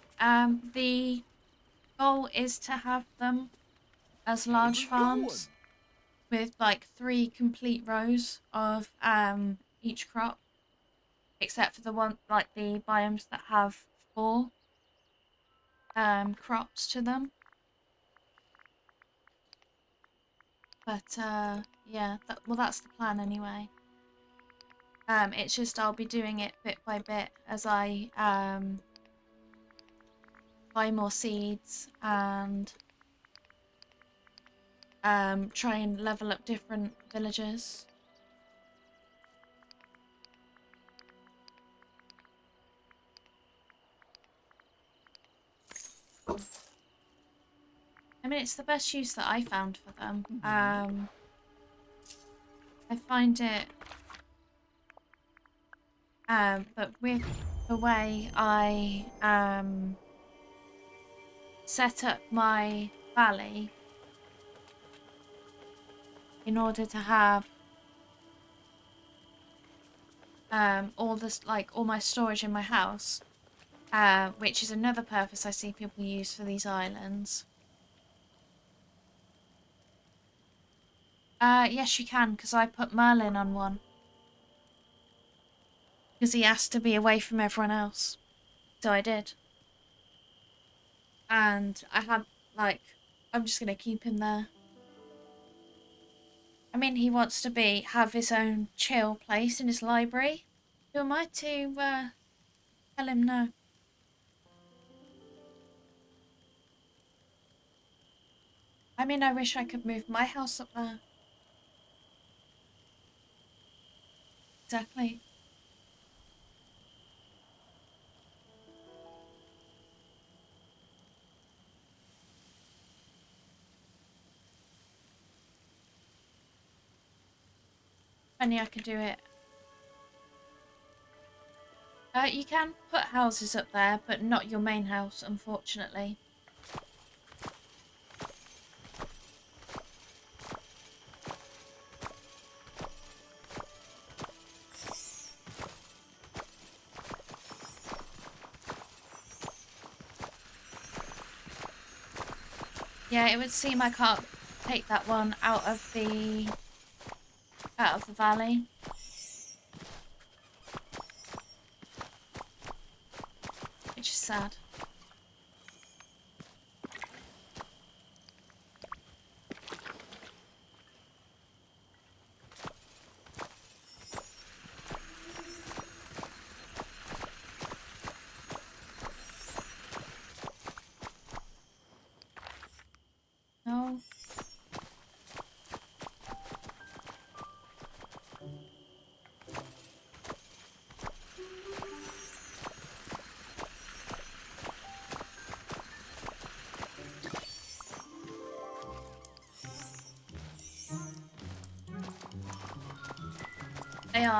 the goal is to have them as large farms with like 3 complete rows of each crop, except for the one like the biomes that have 4 crops to them. But yeah, well that's the plan anyway. It's just I'll be doing it bit by bit as I buy more seeds and try and level up different villagers. I mean, it's the best use that I found for them. I find it but with the way I set up my valley in order to have all this all my storage in my house, which is another purpose I see people use for these islands. Yes, you can, because I put Merlin on one. Because he asked to be away from everyone else. So I did. And I had, I'm just going to keep him there. I mean, he wants to have his own chill place in his library. Who am I to tell him no? I mean, I wish I could move my house up there. Exactly. Only I could do it. You can put houses up there, but not your main house, unfortunately. Yeah, it would seem I can't take that one out of the valley. Which is sad. No.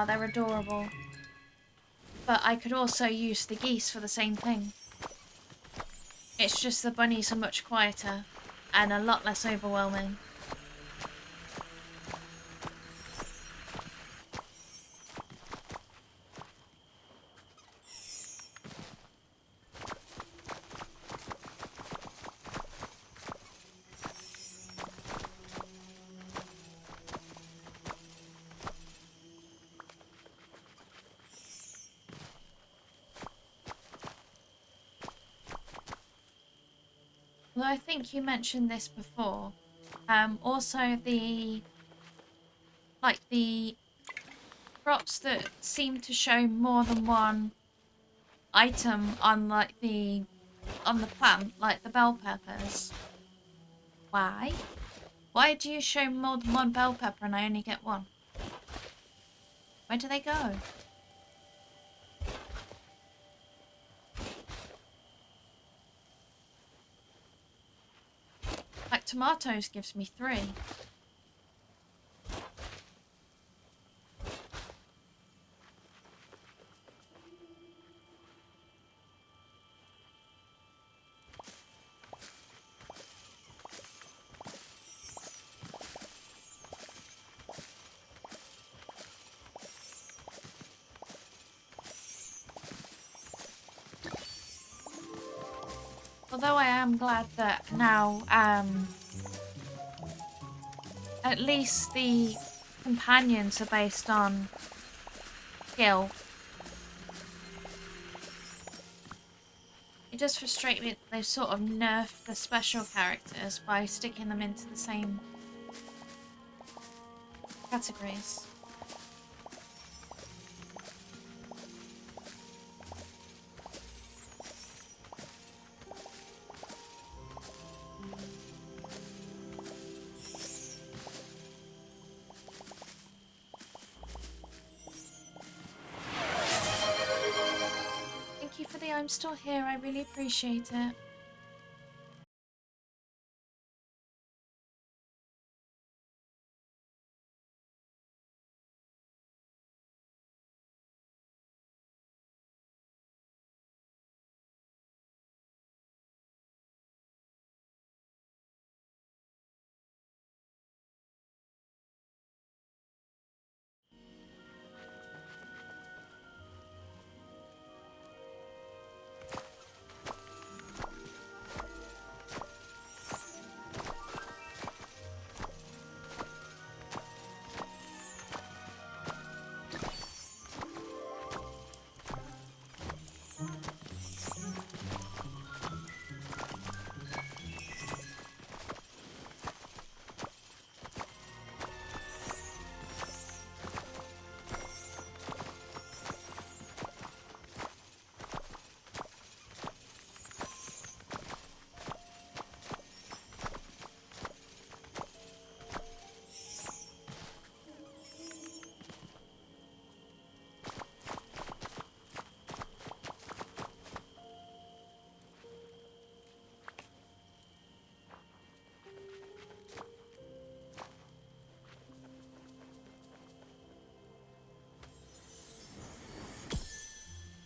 They're adorable. But I could also use the geese for the same thing. It's just the bunnies are much quieter and a lot less overwhelming. Well, I think you mentioned this before. Also the crops that seem to show more than one item on the plant, like the bell peppers. Why? Why do you show more than one bell pepper and I only get one? Where do they go? Like tomatoes gives me 3. Although I am glad that now, at least the companions are based on skill. It does frustrate me that they've sort of nerfed the special characters by sticking them into the same categories. Thank you for the I'm still here, I really appreciate it.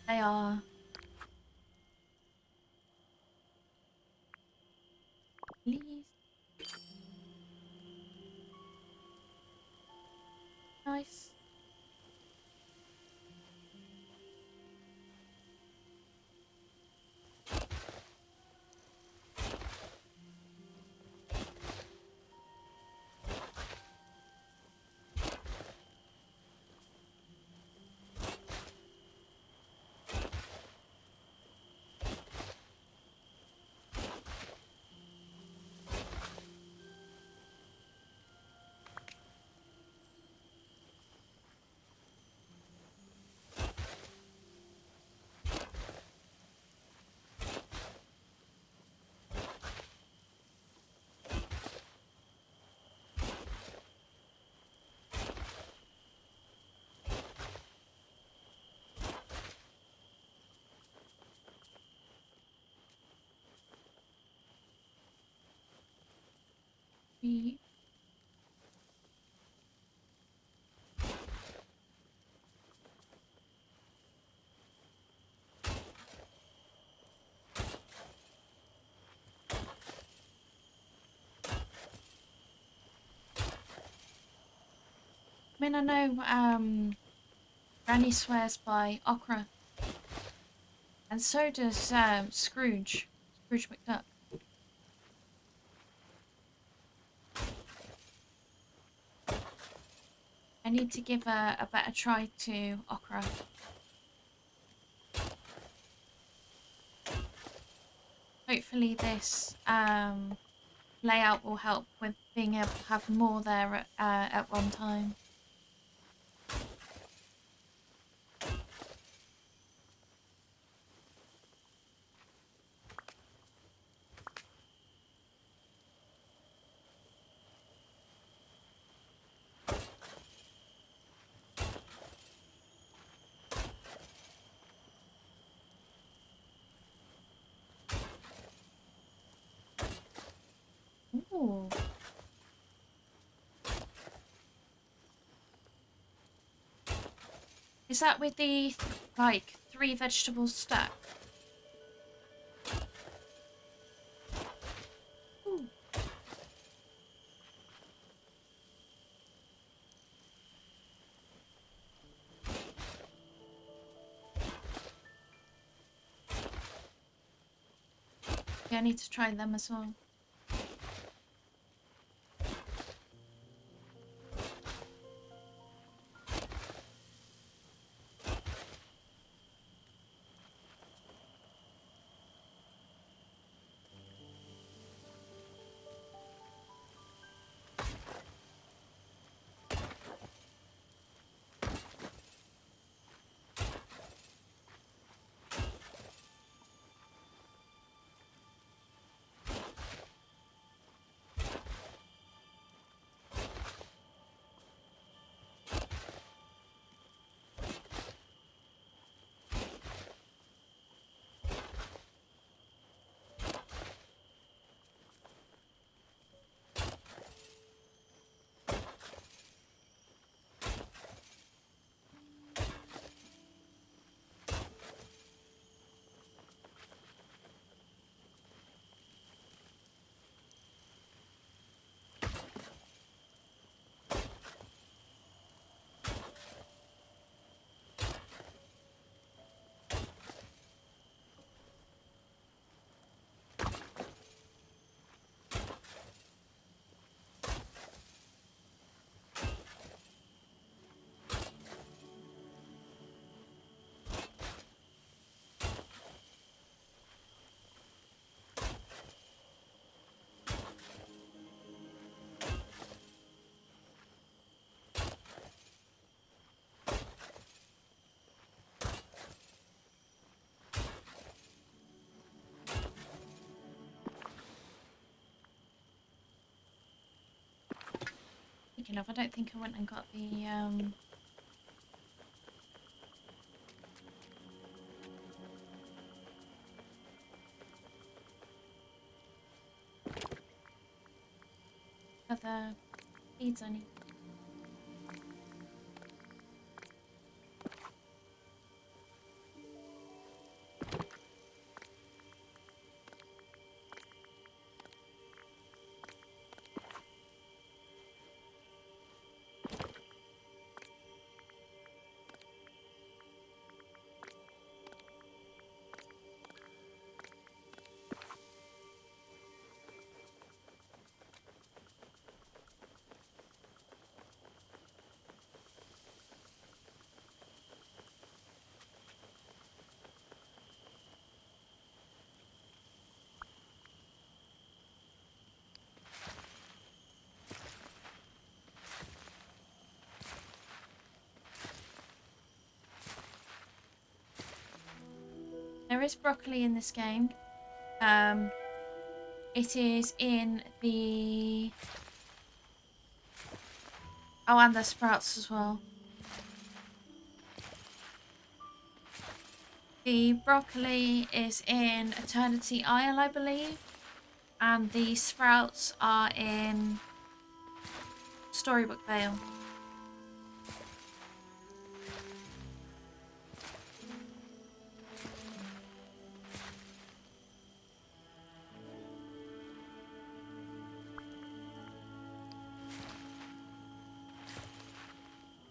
They are. Please. Nice. We I mean, I know Granny swears by Okra, and so does Scrooge McDuck. I need to give a better try to Okra. Hopefully this layout will help with being able to have more there at one time. Ooh. Is that with the like 3 vegetables stack? Ooh. Yeah, I need to try them as well. Speaking of, I don't think I went and got the other seeds I need. There is broccoli in this game. It is in the... Oh, and there's sprouts as well. The broccoli is in Eternity Isle, I believe. And the sprouts are in Storybook Vale.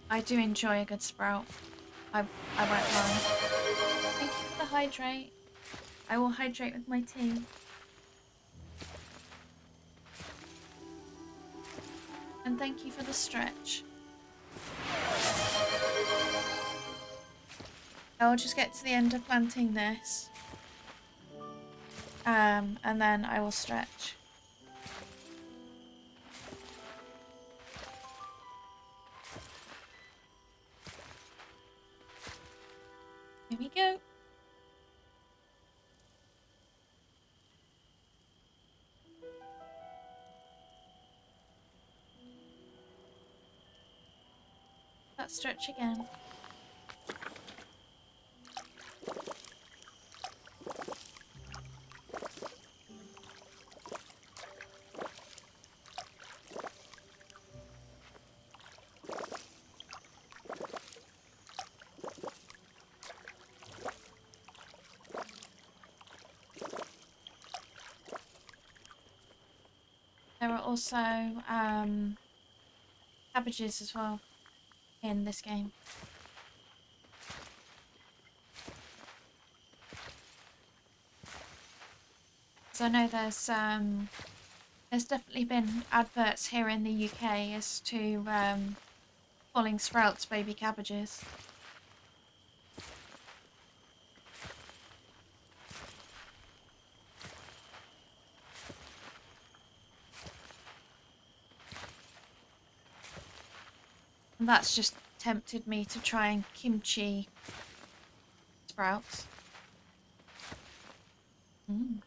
I do enjoy a good sprout. I won't lie. Thank you for the hydrate. I will hydrate with my tea. And thank you for the stretch. I'll just get to the end of planting this. And then I will stretch. Here we go. Let's stretch again. There are also cabbages as well in this game. So I know there's definitely been adverts here in the UK as to falling sprouts, baby cabbages. And that's just tempted me to try and kimchi sprouts. Mm.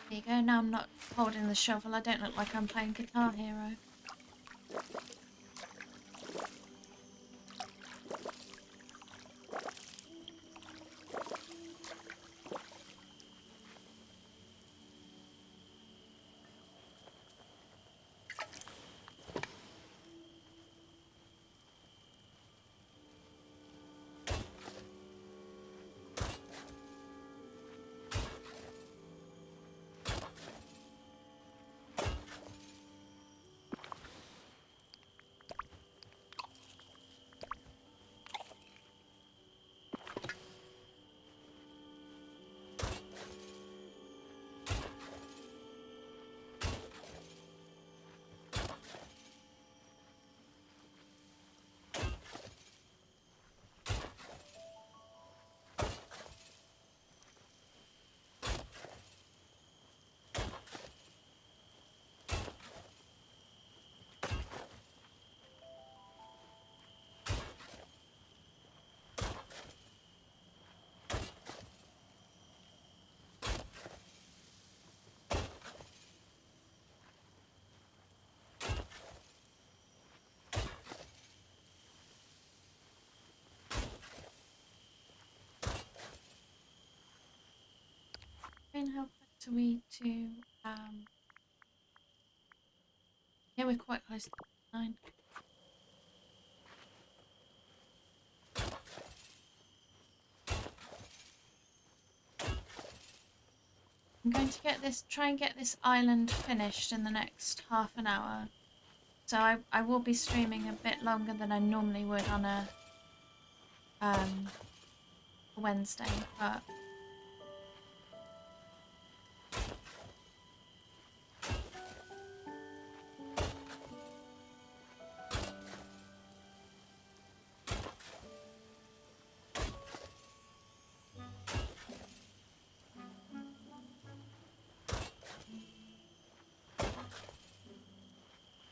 There you go, now I'm not holding the shovel. I don't look like I'm playing Guitar Hero. And how close are we to yeah, we're quite close to 9. I'm going to try and get this island finished in the next half an hour. So I will be streaming a bit longer than I normally would on a Wednesday, but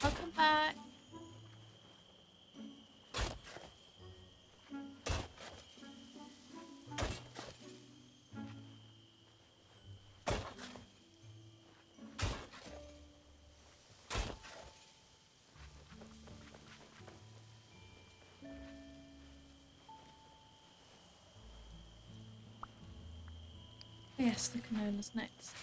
welcome back. Yes, the canola's next.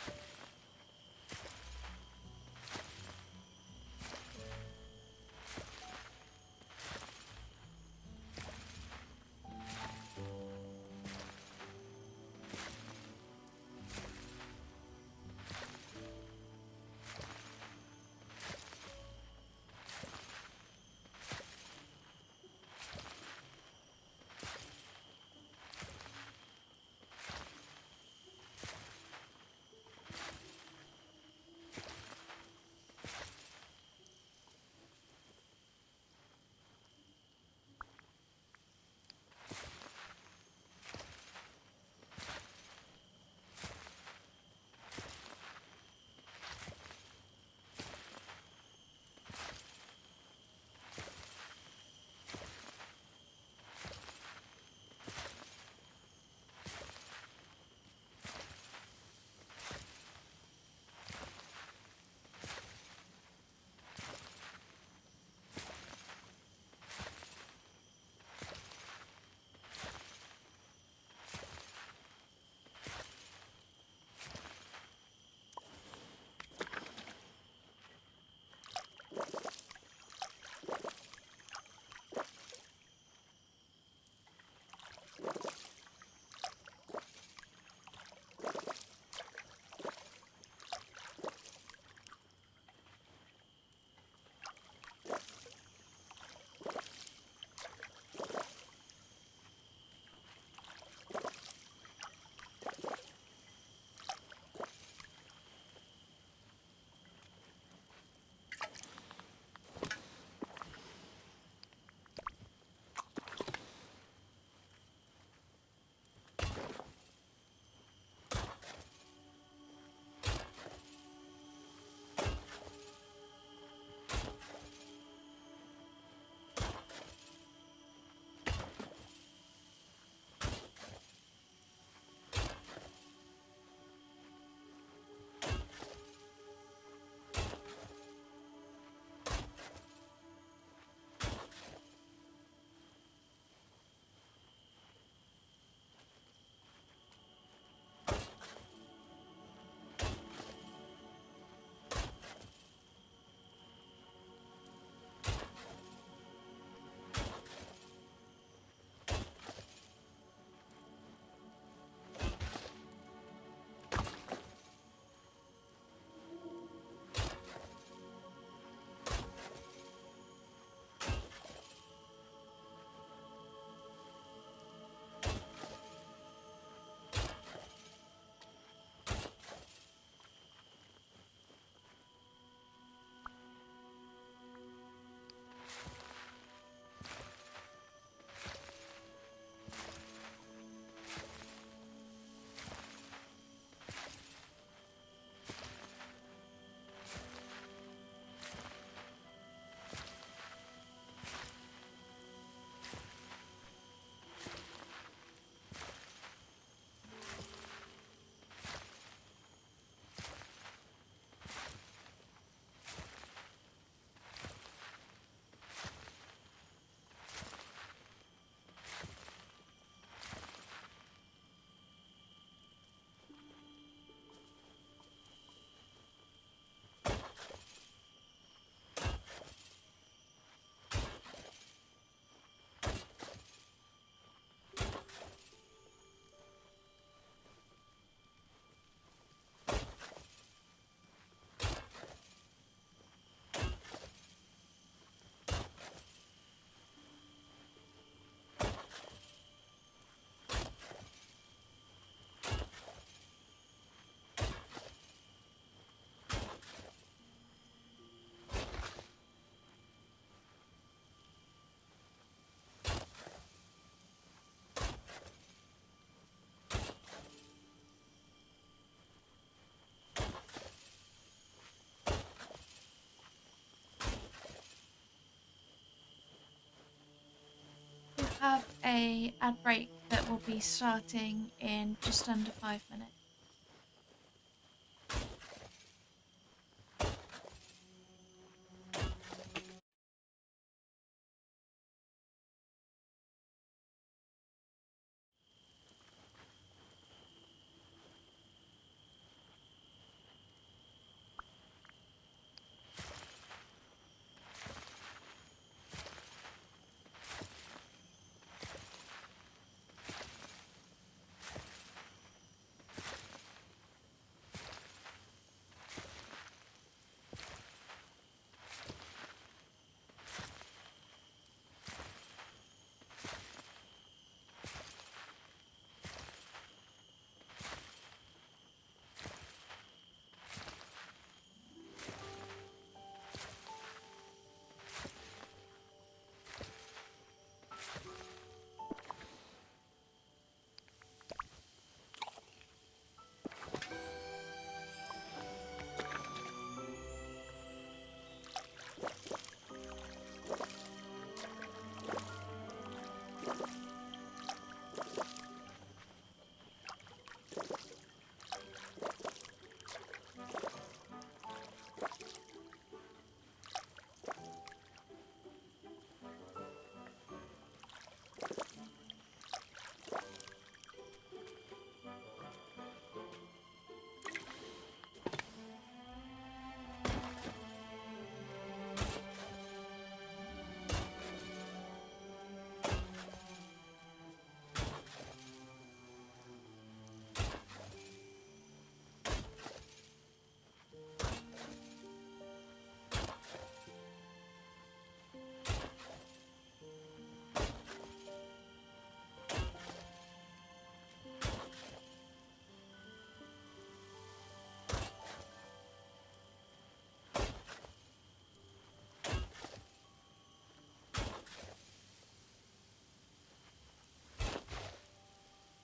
have a ad break that will be starting in just under 5 minutes.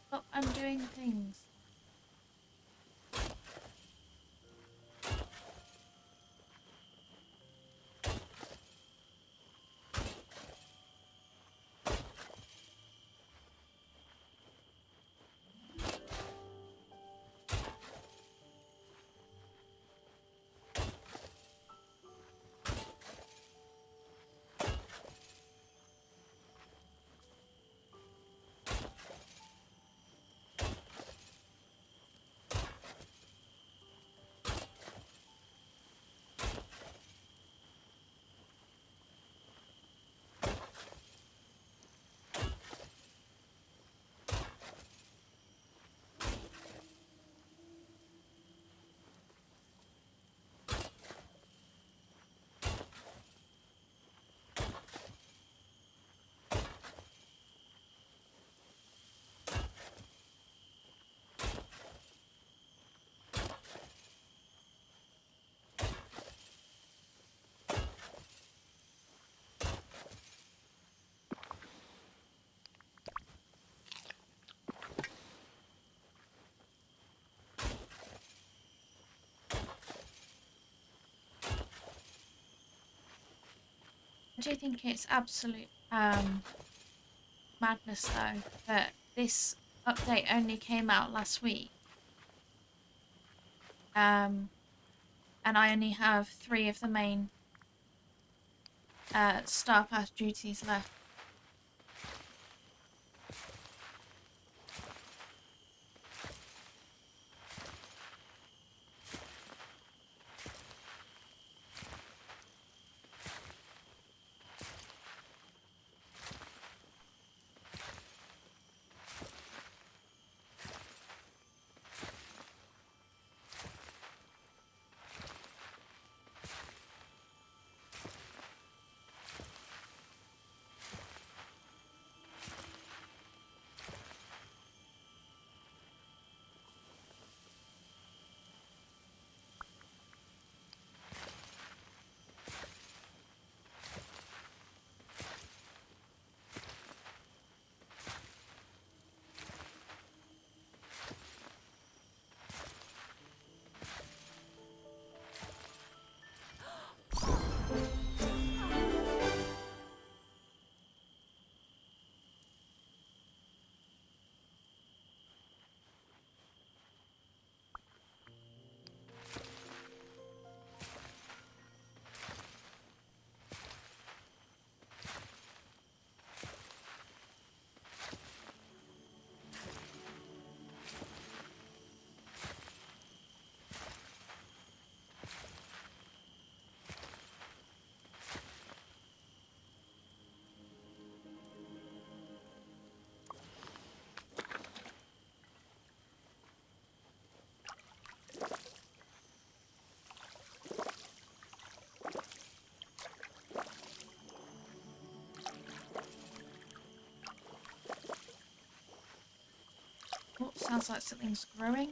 Stop undoing things. I do think it's absolute madness though that this update only came out last week. And I only have 3 of the main Star Path duties left. sounds like something's growing.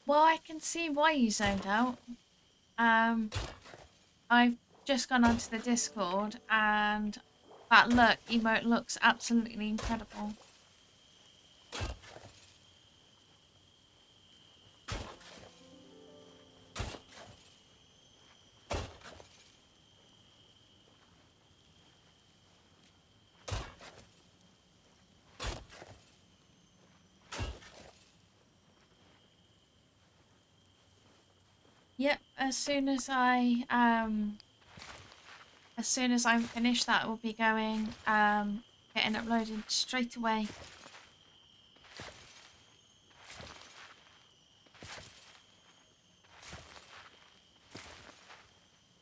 Well, I can see why you zoned out. I've just gone onto the Discord and that emote looks absolutely incredible. Yep, as soon as I'm finished, that will be going, getting uploaded straight away.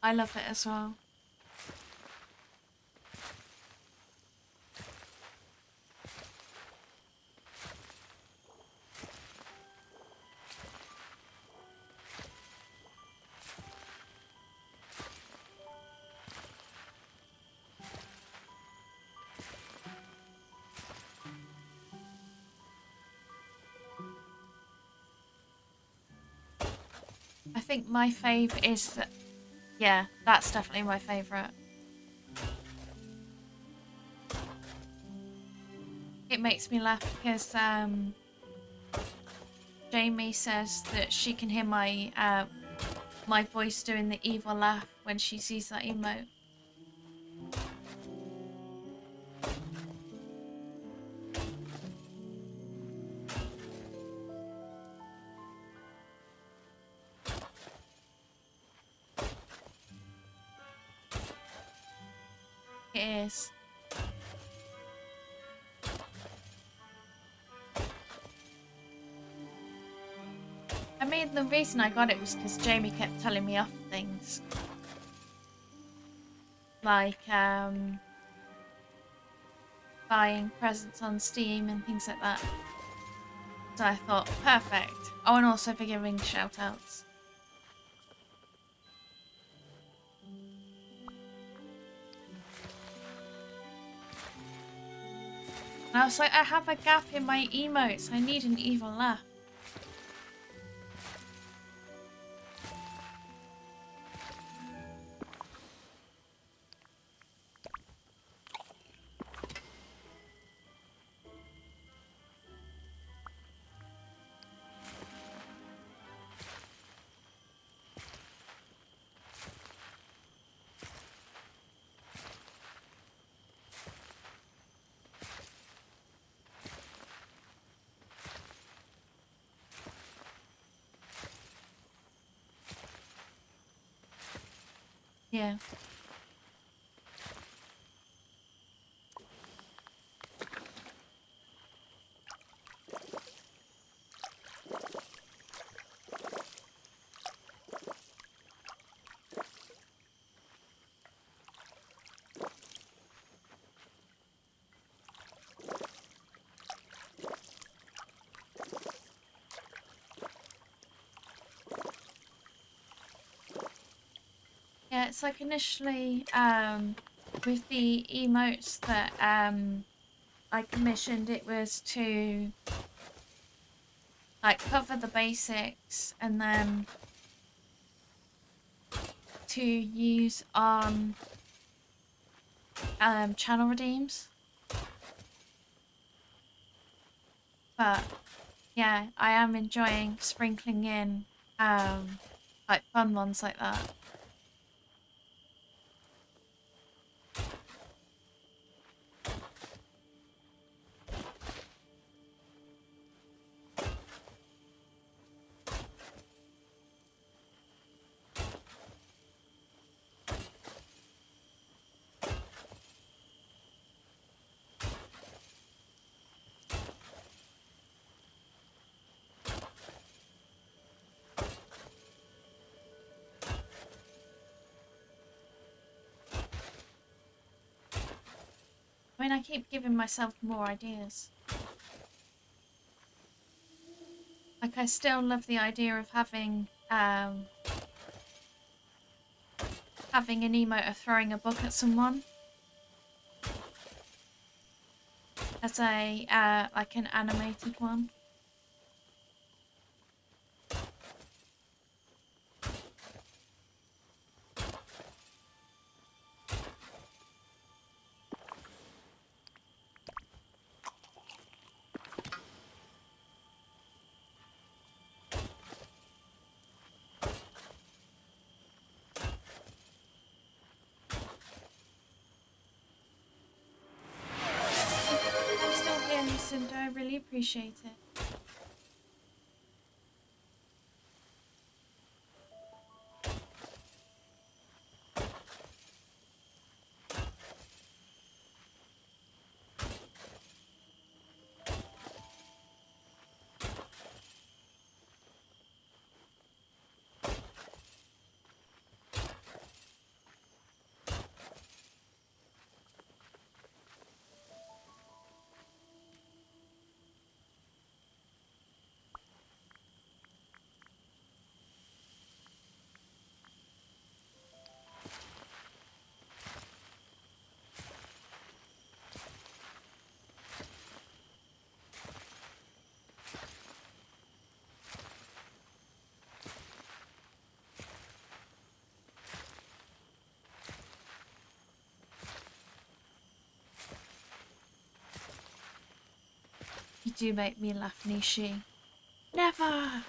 I love it as well. I think my fave is that, yeah, that's definitely my favourite. It makes me laugh because Jamie says that she can hear my voice doing the evil laugh when she sees that emote. It is. I mean, the reason I got it was because Jamie kept telling me off things. Like, buying presents on Steam and things like that. So I thought, perfect. Oh, and also for giving shoutouts. And I was like, I have a gap in my emotes. I need an evil laugh. Yeah. Yeah, it's like initially, with the emotes that I commissioned, it was to like cover the basics and then to use on channel redeems. But yeah, I am enjoying sprinkling in like fun ones like that. I mean, I keep giving myself more ideas. Like, I still love the idea of having an emote of throwing a book at someone as a like an animated one. I'm still here, Lucinda. I really appreciate it. You do make me laugh, Nishi. Never!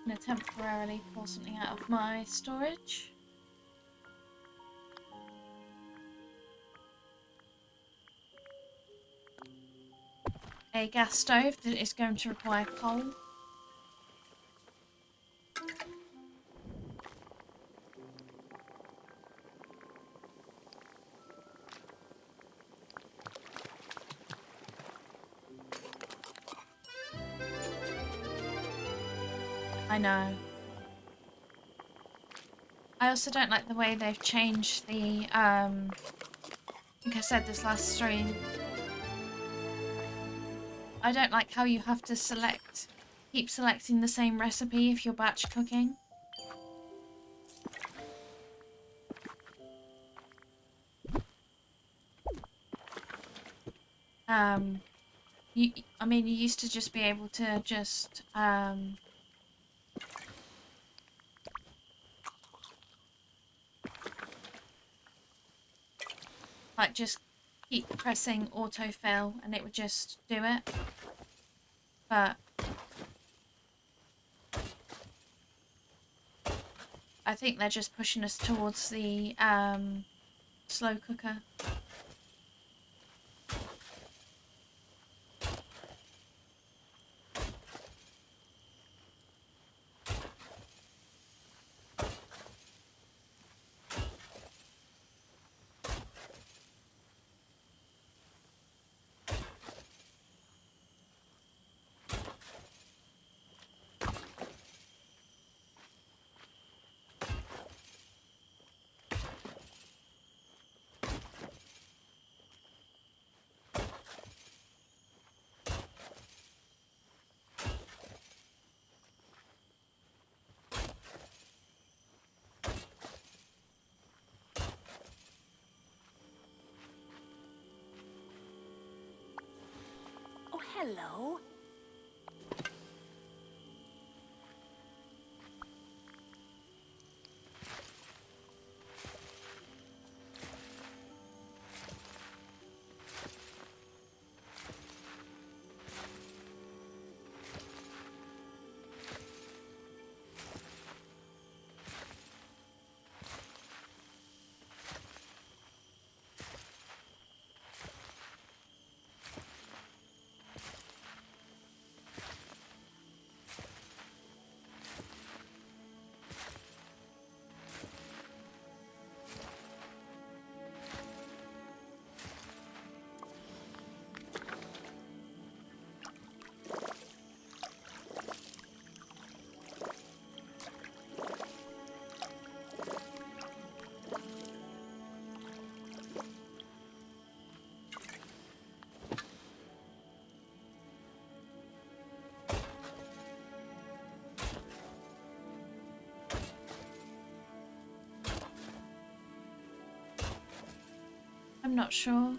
I'm gonna temporarily pull something out of my storage. A gas stove that is going to require coal. I know. I also don't like the way they've changed the, I think I said this last stream. I don't like how you have to keep selecting the same recipe if you're batch cooking. I mean, you used to just be able to just like just keep pressing autofill and it would just do it. But I think they're just pushing us towards the slow cooker. Oh, hello. I'm not sure.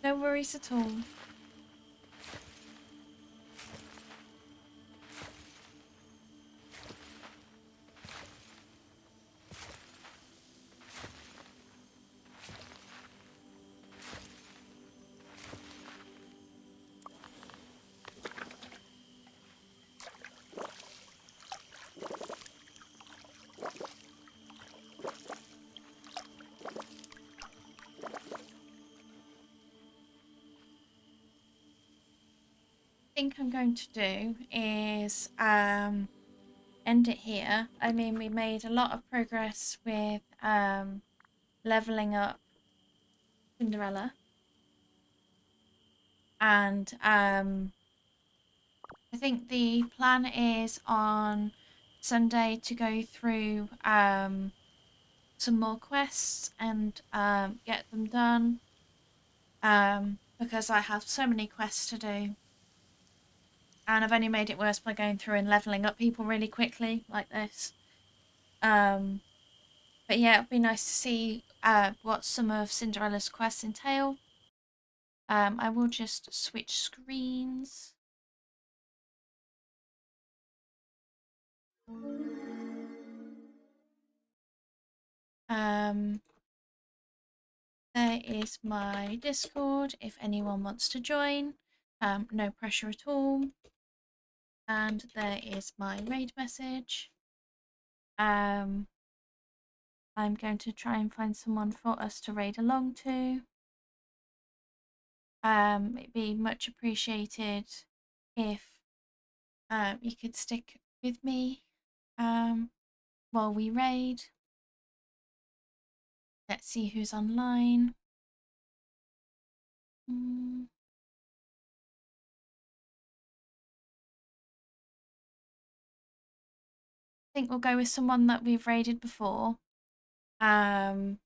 No worries at all. Think I'm going to do is end it here. I mean, we made a lot of progress with leveling up Cinderella, and I think the plan is on Sunday to go through some more quests and get them done, because I have so many quests to do. And I've only made it worse by going through and leveling up people really quickly like this. But But yeah, it'd be nice to see what some of Cinderella's quests entail. I will just switch screens. There is my Discord if anyone wants to join. No pressure at all. And there is my raid message. I'm going to try and find someone for us to raid along to. It'd be much appreciated if you could stick with me while we raid. Let's see who's online. I think we'll go with someone that we've raided before. Had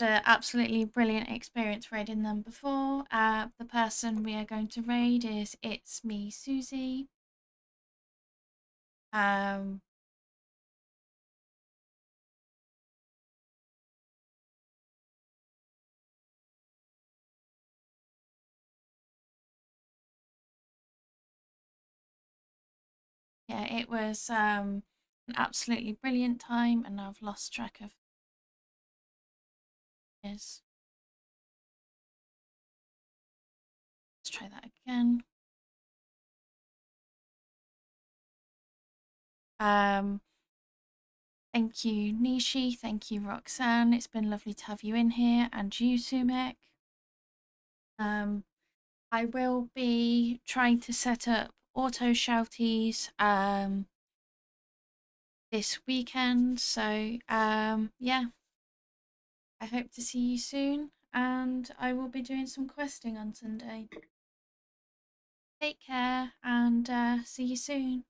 an absolutely brilliant experience raiding them before. The person we are going to raid is It's Me, Susie. Yeah, it was an absolutely brilliant time, and I've lost track of his. Let's try that again. Thank you, Nishi. Thank you, Roxanne. It's been lovely to have you in here, and you, Sumek. I will be trying to set up auto shouties this weekend. So yeah, I hope to see you soon, and I will be doing some questing on Sunday. Take care and see you soon.